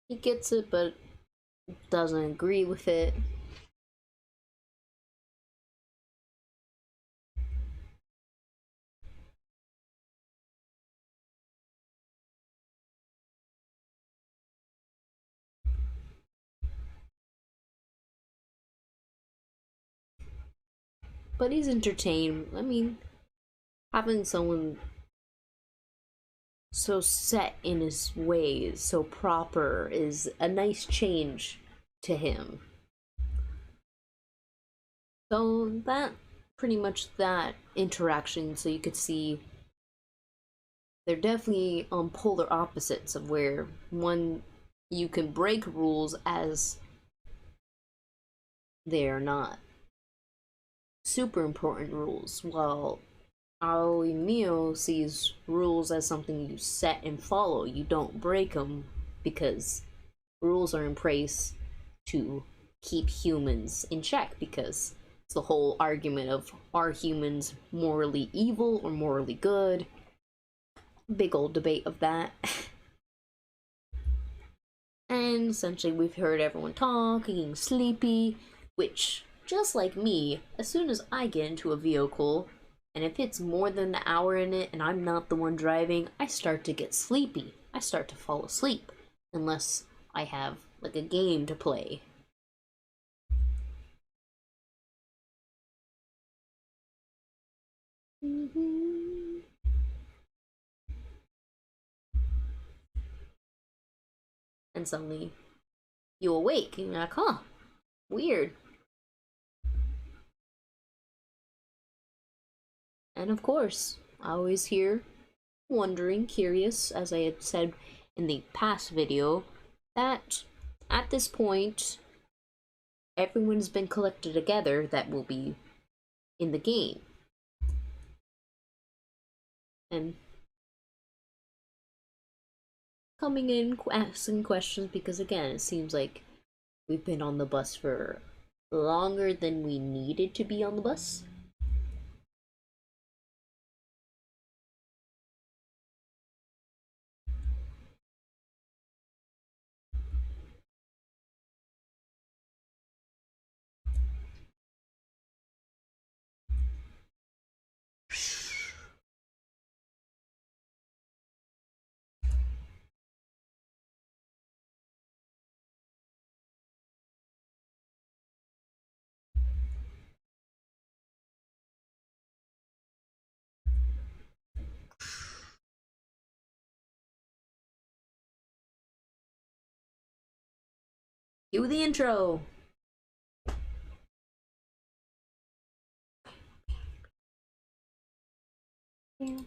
He gets it, but doesn't agree with it. But he's entertained. I mean, having someone so set in his ways, so proper, is a nice change to him. So that pretty much that interaction, so you could see they're definitely on polar opposites of where one you can break rules as they're not super important rules, while Aoi Mio sees rules as something you set and follow. You don't break them because rules are in place to keep humans in check, because it's the whole argument of, are humans morally evil or morally good? Big old debate of that. And essentially we've heard everyone talk, getting sleepy, which, just like me, as soon as I get into a vehicle, and if it's more than an hour in it and I'm not the one driving, I start to get sleepy. I start to fall asleep, unless I have like a game to play. And suddenly you awake and you're like, huh, weird. And of course, I always hear, wondering, curious, as I had said in the past video, that at this point, everyone's been collected together that will be in the game. And coming in, asking questions, because again, it seems like we've been on the bus for longer than we needed to be on the bus. Cue the intro! Yeah.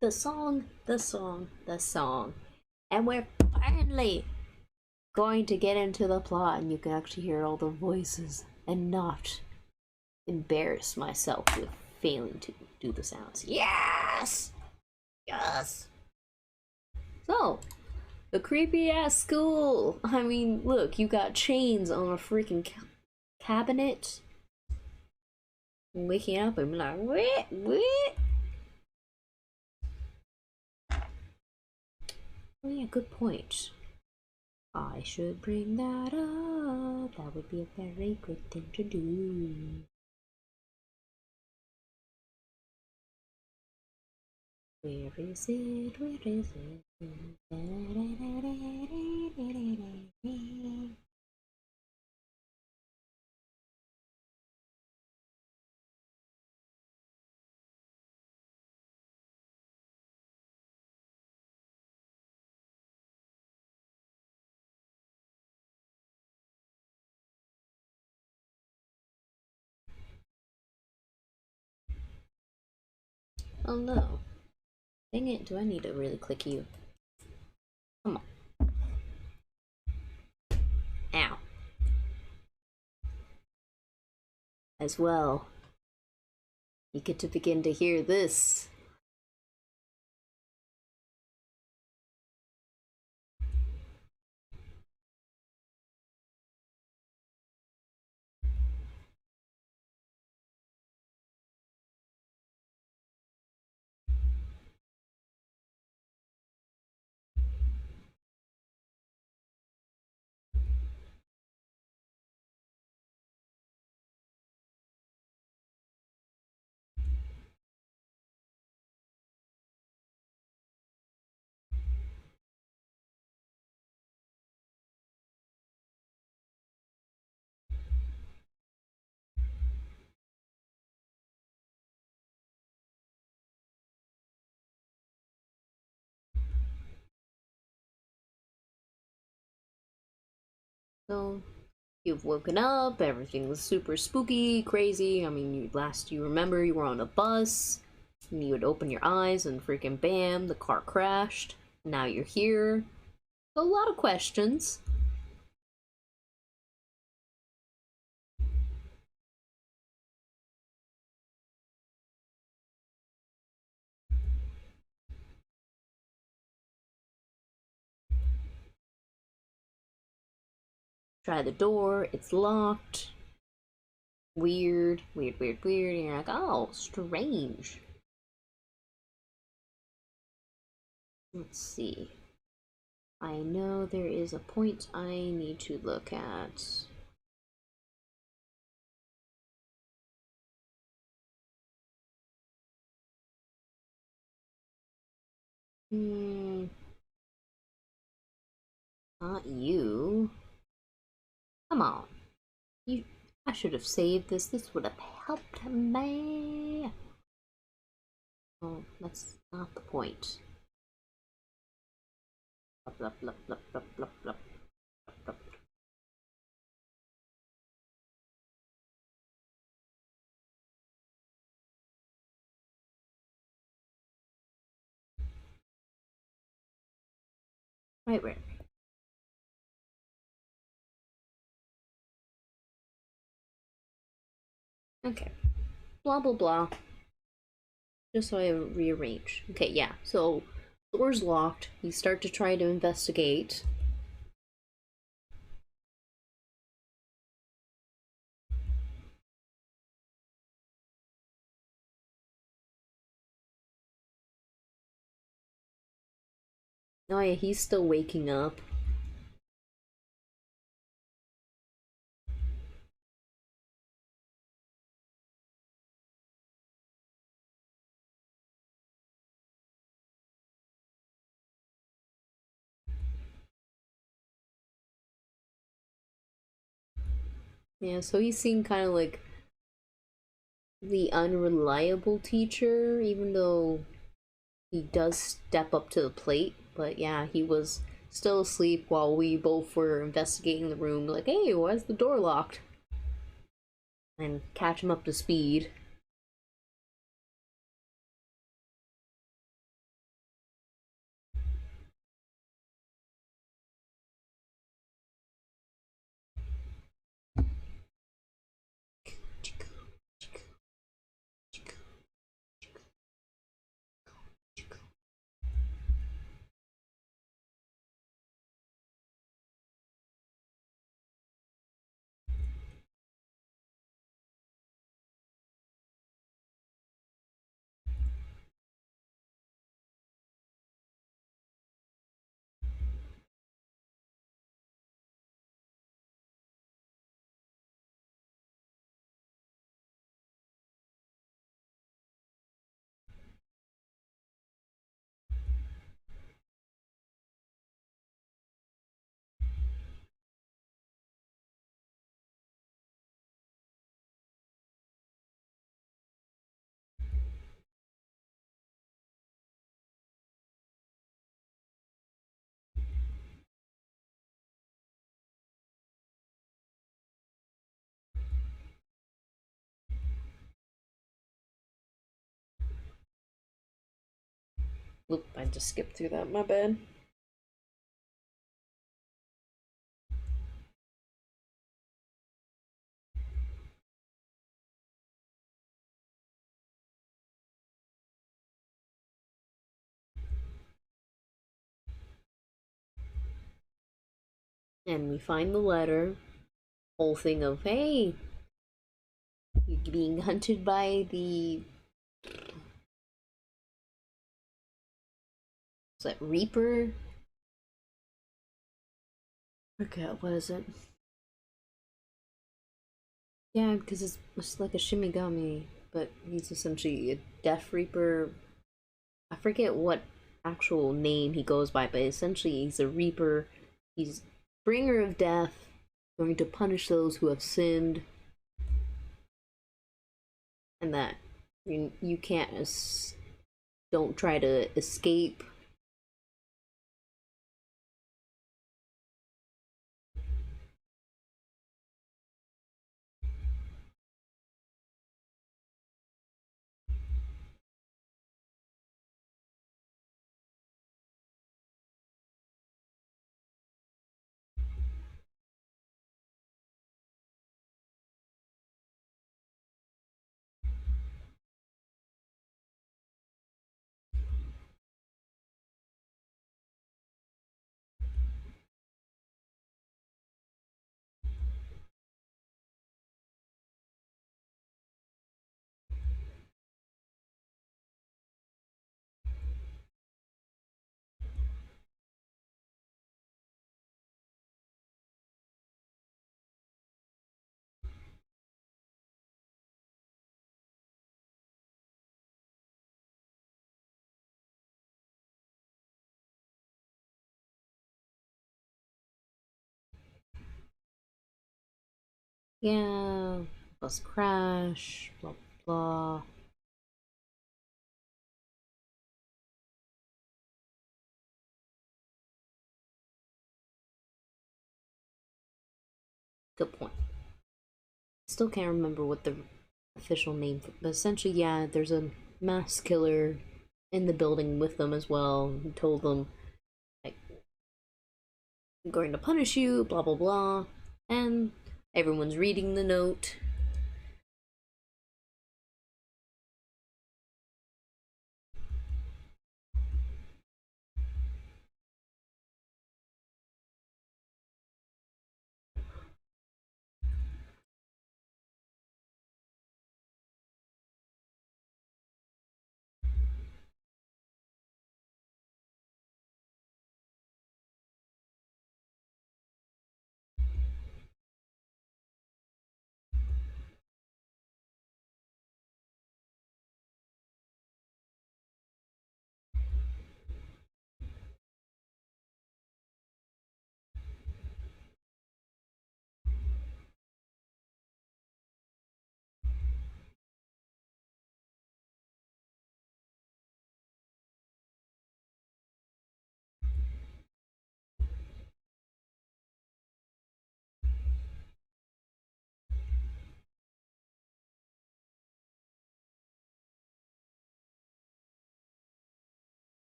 The song, the song, the song. And we're finally going to get into the plot, and you can actually hear all the voices and not embarrass myself with failing to do the sounds. Yes! Yes! So, the creepy ass school. I mean, look, you got chains on a freaking cabinet. Waking up and be like, what? What? Oh, yeah, good point. I should bring that up. That would be a very good thing to do. Where is it? Where is it? Oh no. Dang it, do I need to really click you? Come on. Ow. As well, you get to begin to hear this. So, you've woken up, everything was super spooky, crazy. I mean, you remember you were on a bus, and you would open your eyes, and freaking bam, the car crashed. Now you're here. So, a lot of questions. Try the door, it's locked. Weird, weird, weird, weird. And you're like, oh, strange. Let's see. I know there is a point I need to look at. Hmm. Not you. Come on. You. I should have saved this. This would have helped me. Oh, that's not the point. Blup, blup, blup, blup, blup, blup, blup, blup. Right, right. Okay. Blah, blah, blah. Just so I rearrange. Okay, yeah. So, door's locked. You start to try to investigate. Oh yeah, he's still waking up. Yeah, so he's seen kind of like the unreliable teacher, even though he does step up to the plate. But yeah, he was still asleep while we both were investigating the room. Like, hey, why is the door locked? And catch him up to speed. Oop, I just skipped through that, my bad. And we find the letter. Whole thing of, hey, you're being hunted by the. Is that Reaper? I forget, what is it? Yeah, because it's like a Shimigami, but he's essentially a Death Reaper. I forget what actual name he goes by, but essentially he's a Reaper. He's bringer of death, going to punish those who have sinned, and that you can't don't try to escape. Yeah, bus crash, blah blah. Good point. Still can't remember what the official name, but essentially, yeah, there's a mass killer in the building with them as well. He told them, like, I'm going to punish you, blah blah blah, and everyone's reading the note.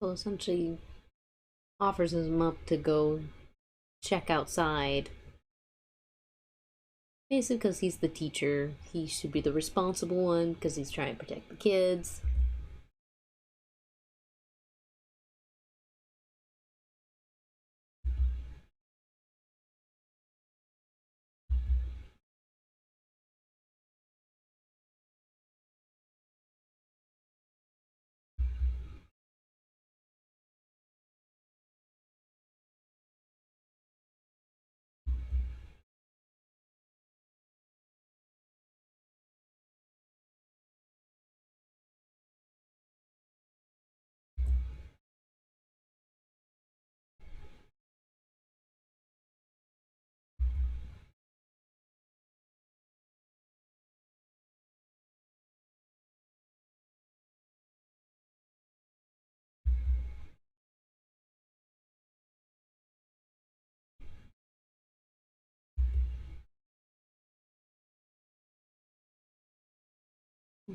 So essentially, offers him up to go check outside. Basically, because he's the teacher, he should be the responsible one because he's trying to protect the kids.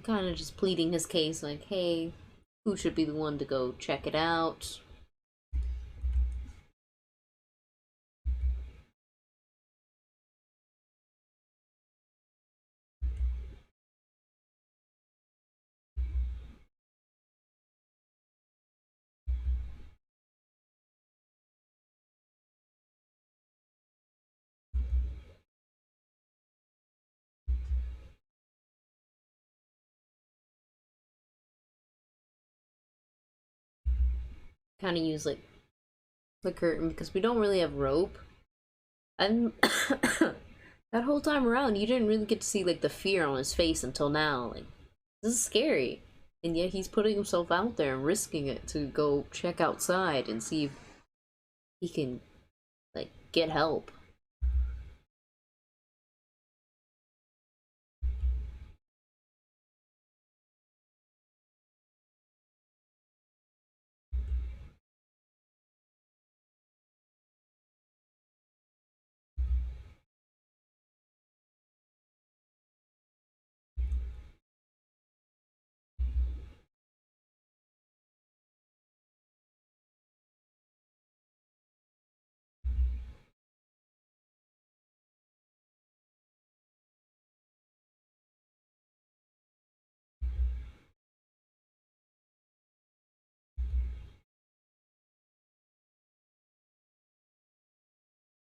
kind of just pleading his case, like, hey, who should be the one to go check it out? Kind of use like the curtain because we don't really have rope. And that whole time around, you didn't really get to see like the fear on his face until now. Like, this is scary. And yet he's putting himself out there and risking it to go check outside and see if he can like get help.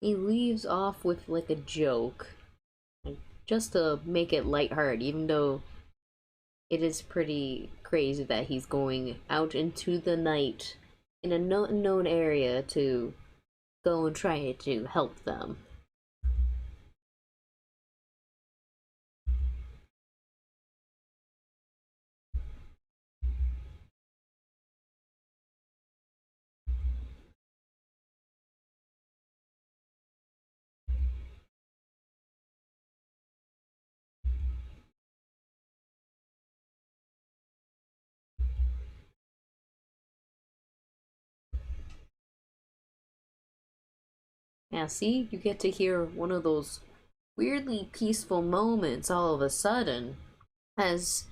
He leaves off with like a joke, like, just to make it lighthearted, even though it is pretty crazy that he's going out into the night in an unknown area to go and try to help them. Yeah, see, you get to hear one of those weirdly peaceful moments all of a sudden as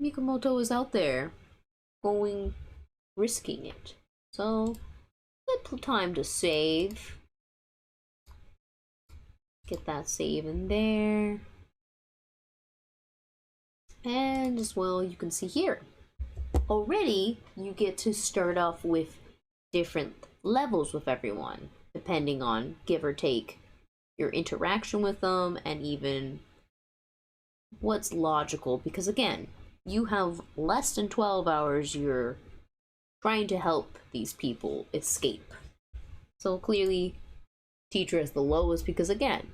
Mikomoto is out there going, risking it. So, good time to save. Get that save in there. And as well, you can see here, already you get to start off with different levels with everyone, depending on, give or take, your interaction with them and even what's logical. Because again, you have less than 12 hours, you're trying to help these people escape. So clearly, teacher is the lowest because again,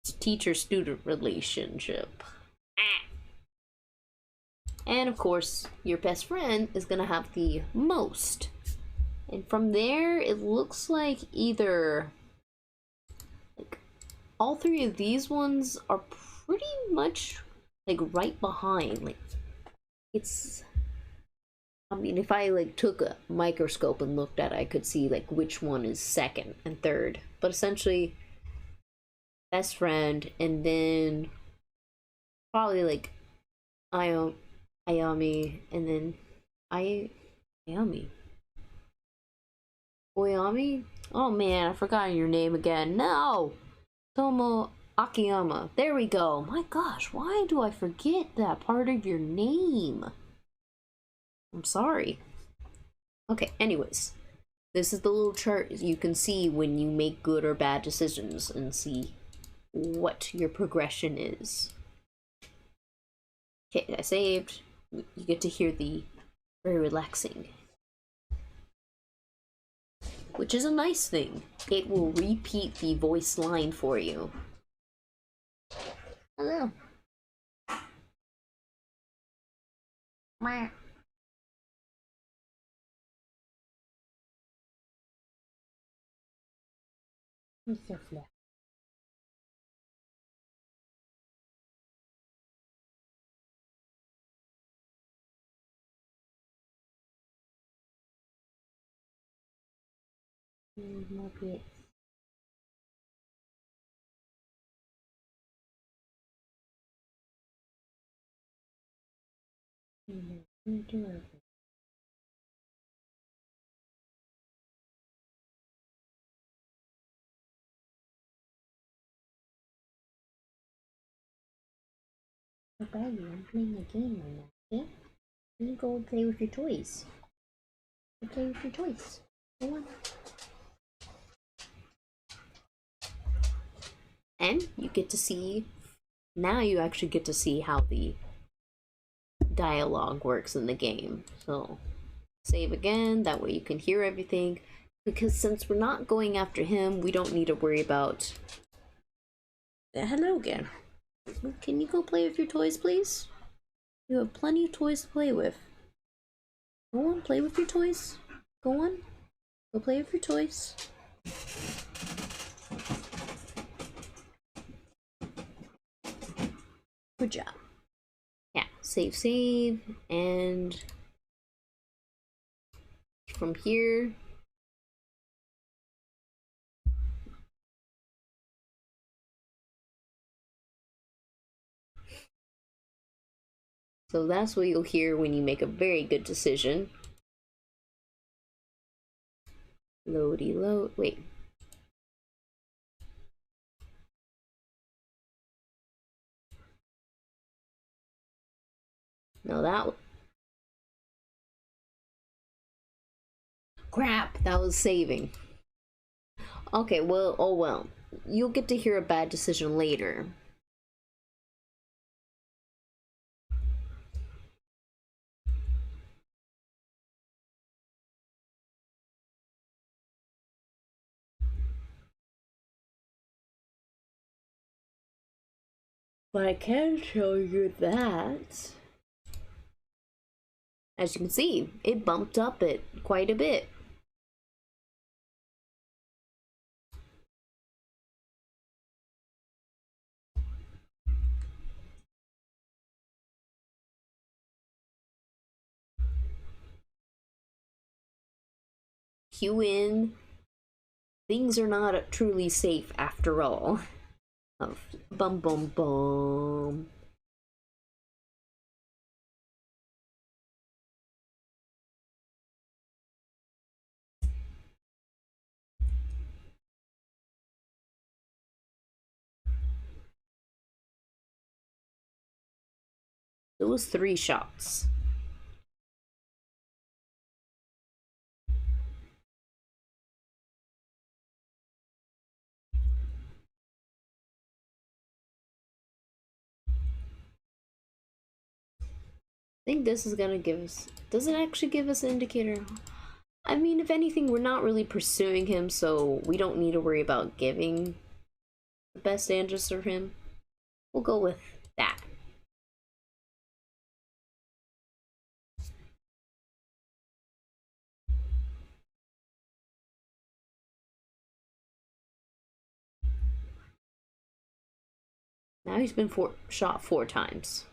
it's teacher-student relationship. And of course, your best friend is gonna have the most. And from there, it looks like either like all three of these ones are pretty much like right behind. Like it's, I mean, if I like took a microscope and looked at it, I could see like which one is second and third. But essentially, best friend, and then probably like Io, Ayami, and then Ayami. Oyami? Oh man, I forgot your name again. No! Tomo Akiyama. There we go. My gosh, why do I forget that part of your name? I'm sorry. Okay, anyways. This is the little chart you can see when you make good or bad decisions and see what your progression is. Okay, I saved. You get to hear the very relaxing, which is a nice thing. It will repeat the voice line for you. Hello. Mr. Flair. More bits. Baggy, I'm playing a game right now, okay? You go play with your toys. Go play with your toys. Go on. And you get to see, now you actually get to see how the dialogue works in the game. So save again, that way you can hear everything. Because since we're not going after him, we don't need to worry about... Hello again. Can you go play with your toys, please? You have plenty of toys to play with. Go on, play with your toys. Go on. Go play with your toys. Good job. Yeah, save, and from here, so that's what you'll hear when you make a very good decision. Loady load, wait. No, that... Crap, that was saving. Okay, well, oh well. You'll get to hear a bad decision later. But I can show you that. As you can see, it bumped up it quite a bit. Cue in. Things are not truly safe after all. Oh, bum bum bum. It was 3 shots. I think this is gonna give us... Does it actually give us an indicator? I mean, if anything, we're not really pursuing him, so we don't need to worry about giving the best answers for him. We'll go with that. Now he's been shot 4 times.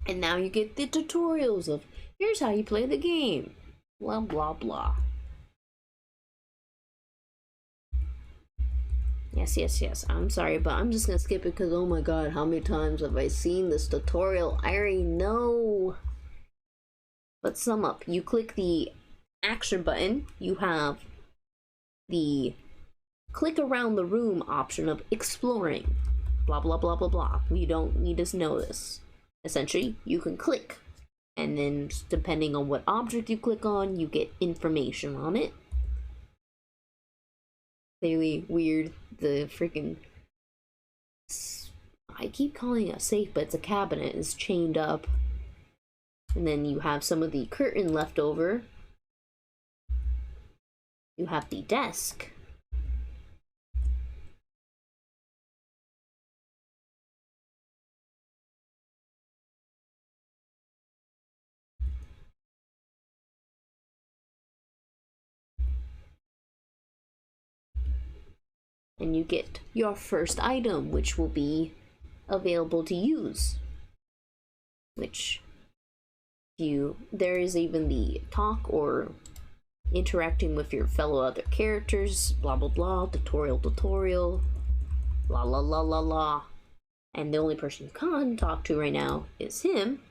And now you get the tutorials of, here's how you play the game. Blah, blah, blah. Yes. I'm sorry, but I'm just gonna skip it because, oh my god, how many times have I seen this tutorial? I already know. But sum up, you click the action button, you have the click around the room option of exploring. Blah, blah, blah, blah, blah. You don't need to know this. Essentially, you can click, and then depending on what object you click on, you get information on it. Really weird, the freaking... I keep calling it a safe, but it's a cabinet. It's chained up. And then you have some of the curtain left over. You have the desk. And you get your first item, which will be available to use. Which there is even the talk or interacting with your fellow other characters, blah blah blah, tutorial, la la la la la. And the only person you can talk to right now is him.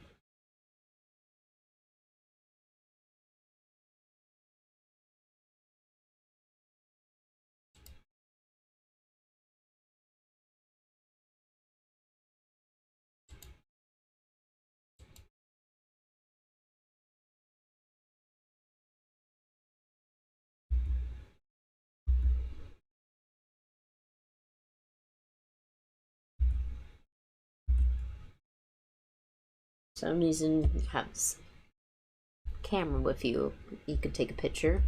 For some reason you have this camera with you. You could take a picture.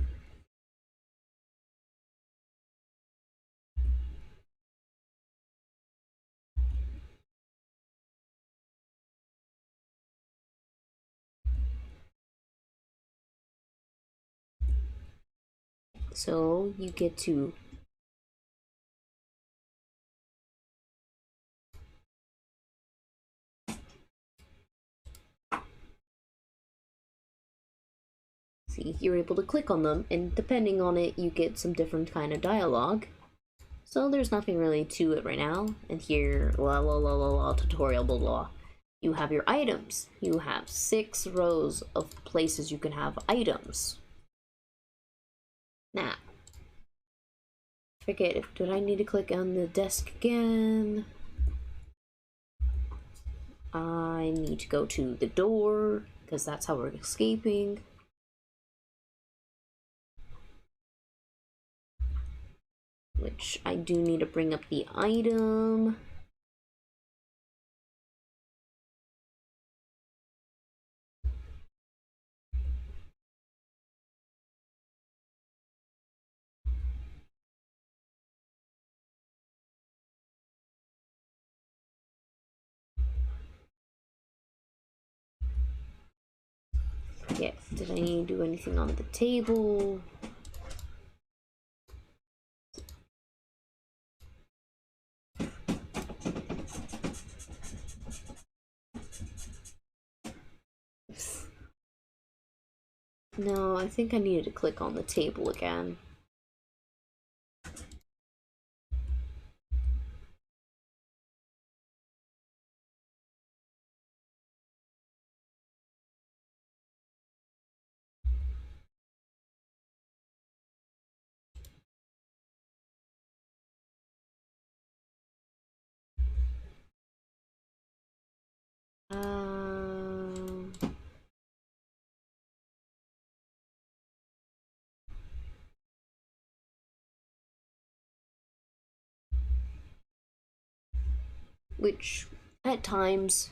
So you get to see, you're able to click on them, and depending on it, you get some different kind of dialogue. So there's nothing really to it right now. And here, la la la la la, tutorial, blah blah. You have your items. You have 6 rows of places you can have items. Now, forget if did I need to click on the desk again? I need to go to the door because that's how we're escaping. Which I do need to bring up the item. Yeah, did I need to do anything on the table? No, I think I needed to click on the table again. Which, at times,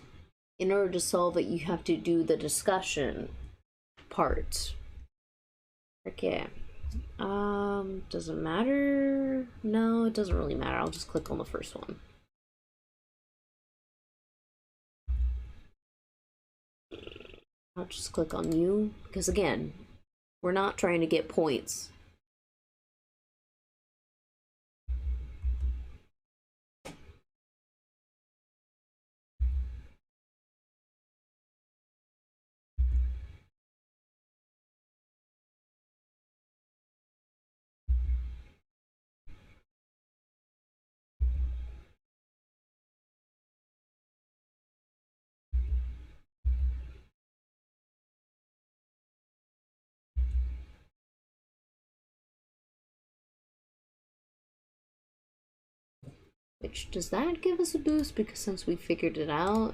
in order to solve it, you have to do the discussion part. Okay. Does it matter? No, it doesn't really matter. I'll just click on the first one. I'll just click on you, because again, we're not trying to get points. Which, does that give us a boost? Because since we figured it out...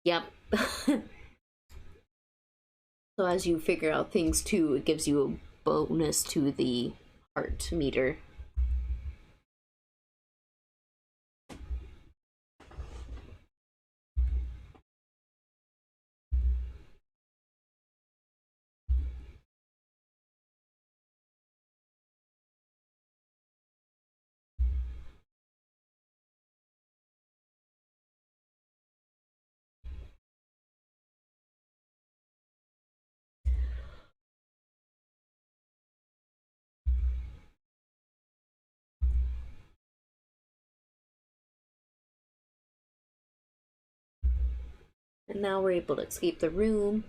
Yep. So as you figure out things too, it gives you a bonus to the heart meter. And now we're able to escape the room.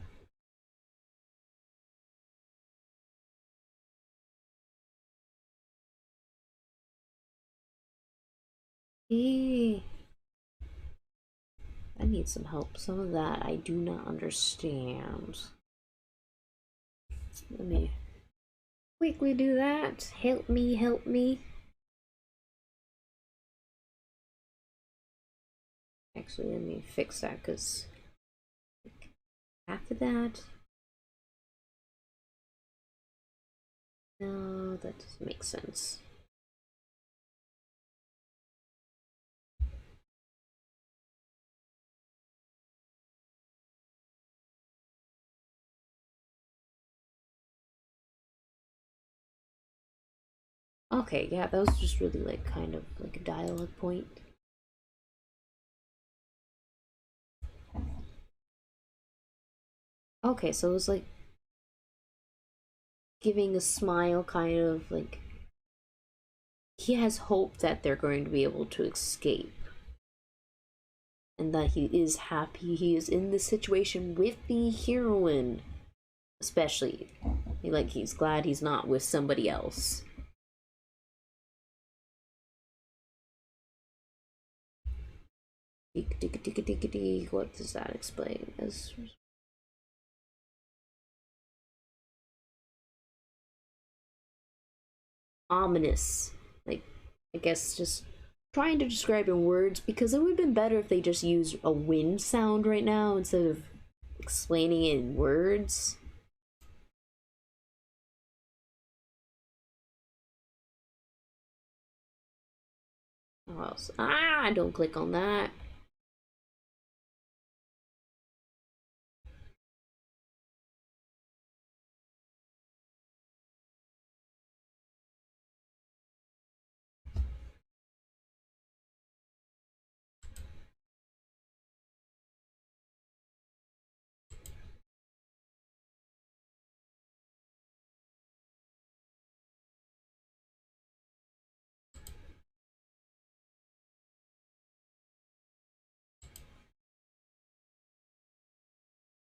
Hey, I need some help. Some of that I do not understand. Let me quickly do that. Help me, help me. Actually, let me fix that because after that. No, that doesn't make sense. Okay, yeah, that was just really like kind of like a dialogue point. Okay, so it was like giving a smile, kind of like he has hope that they're going to be able to escape. And that he is happy he is in this situation with the heroine. Especially. Like he's glad he's not with somebody else. What does that explain? As ominous. Like, I guess just trying to describe in words because it would have been better if they just used a wind sound right now instead of explaining it in words. Oh, else? Ah, don't click on that.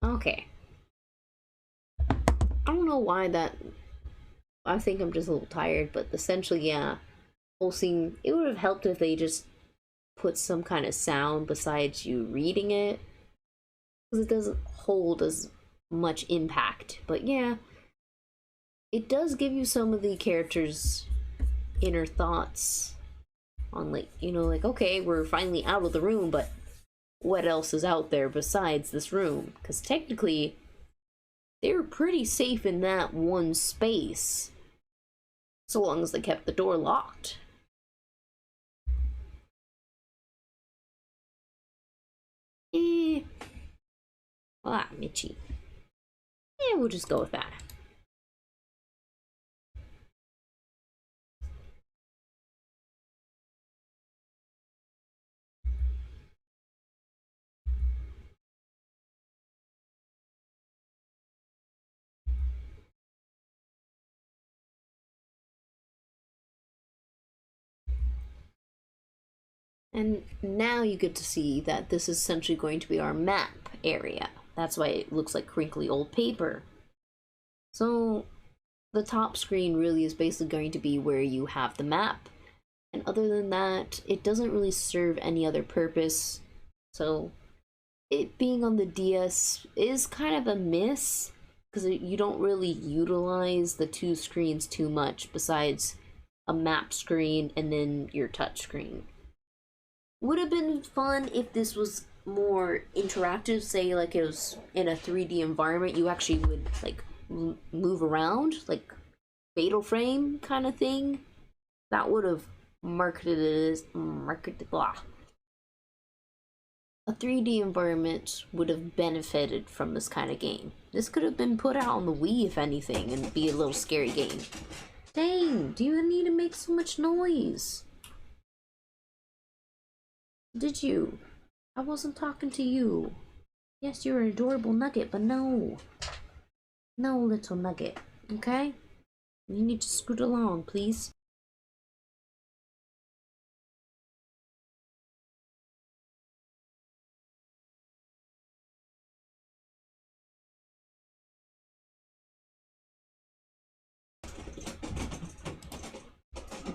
Okay. I don't know why that. I think I'm just a little tired, but essentially, yeah. Whole scene. It would have helped if they just put some kind of sound besides you reading it, because it doesn't hold as much impact. But yeah, it does give you some of the characters' inner thoughts on, like, like, okay, we're finally out of the room, but what else is out there besides this room? Because technically, they're pretty safe in that one space, so long as they kept the door locked. Eh. Ah, Mitchie. Yeah, we'll just go with that. And now you get to see that this is essentially going to be our map area. That's why it looks like crinkly old paper. So the top screen really is basically going to be where you have the map. And other than that, it doesn't really serve any other purpose. So it being on the DS is kind of a miss because you don't really utilize the two screens too much besides a map screen and then your touch screen. Would have been fun if this was more interactive, say like it was in a 3D environment, you actually would like move around, like Fatal Frame kind of thing. That would have marketed it as blah. A 3D environment would have benefited from this kind of game. This could have been put out on the Wii, if anything, and be a little scary game. Dang, do you need to make so much noise? Did you? I wasn't talking to you. Yes, you're an adorable nugget, but no. No, little nugget, okay? You need to scoot along, please.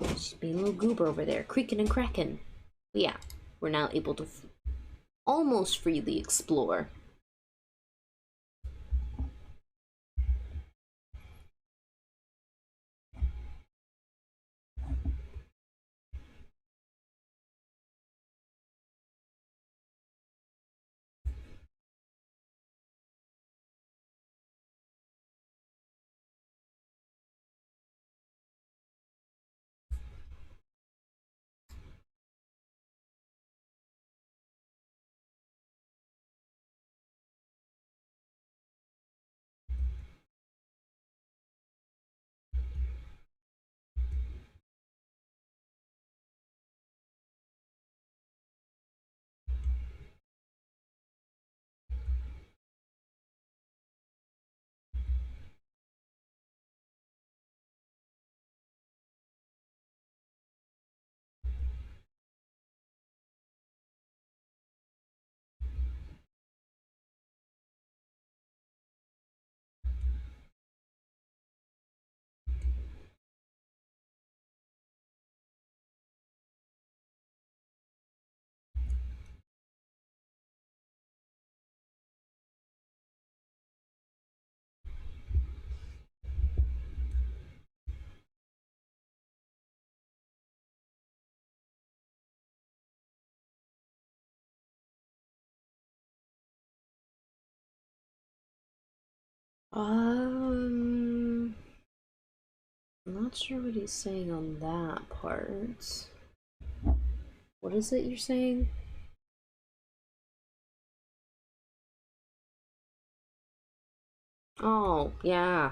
Just being a little goober over there, creaking and cracking. But yeah, we're now able to almost freely explore. I'm not sure what he's saying on that part. What is it you're saying? Oh, yeah.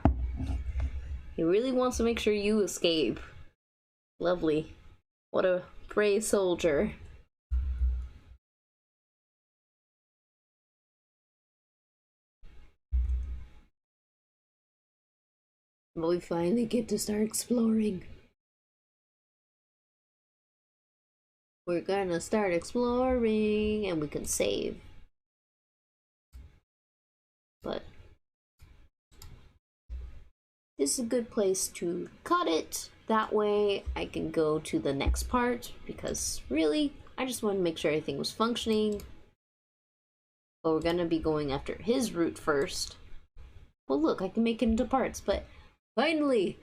He really wants to make sure you escape. Lovely. What a brave soldier. But we finally get to start exploring. We're gonna start exploring and we can save. But this is a good place to cut it. That way I can go to the next part because really, I just want to make sure everything was functioning. But we're gonna be going after his route first. Well, look, I can make it into parts, but finally,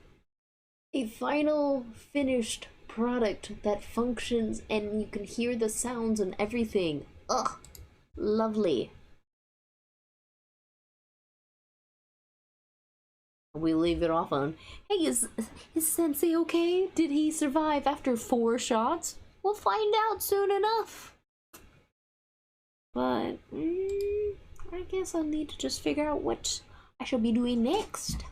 a final finished product that functions and you can hear the sounds and everything. Ugh, lovely. We leave it off on, hey, is Sensei okay? Did he survive after 4 shots? We'll find out soon enough. But, I guess I'll need to just figure out what I shall be doing next.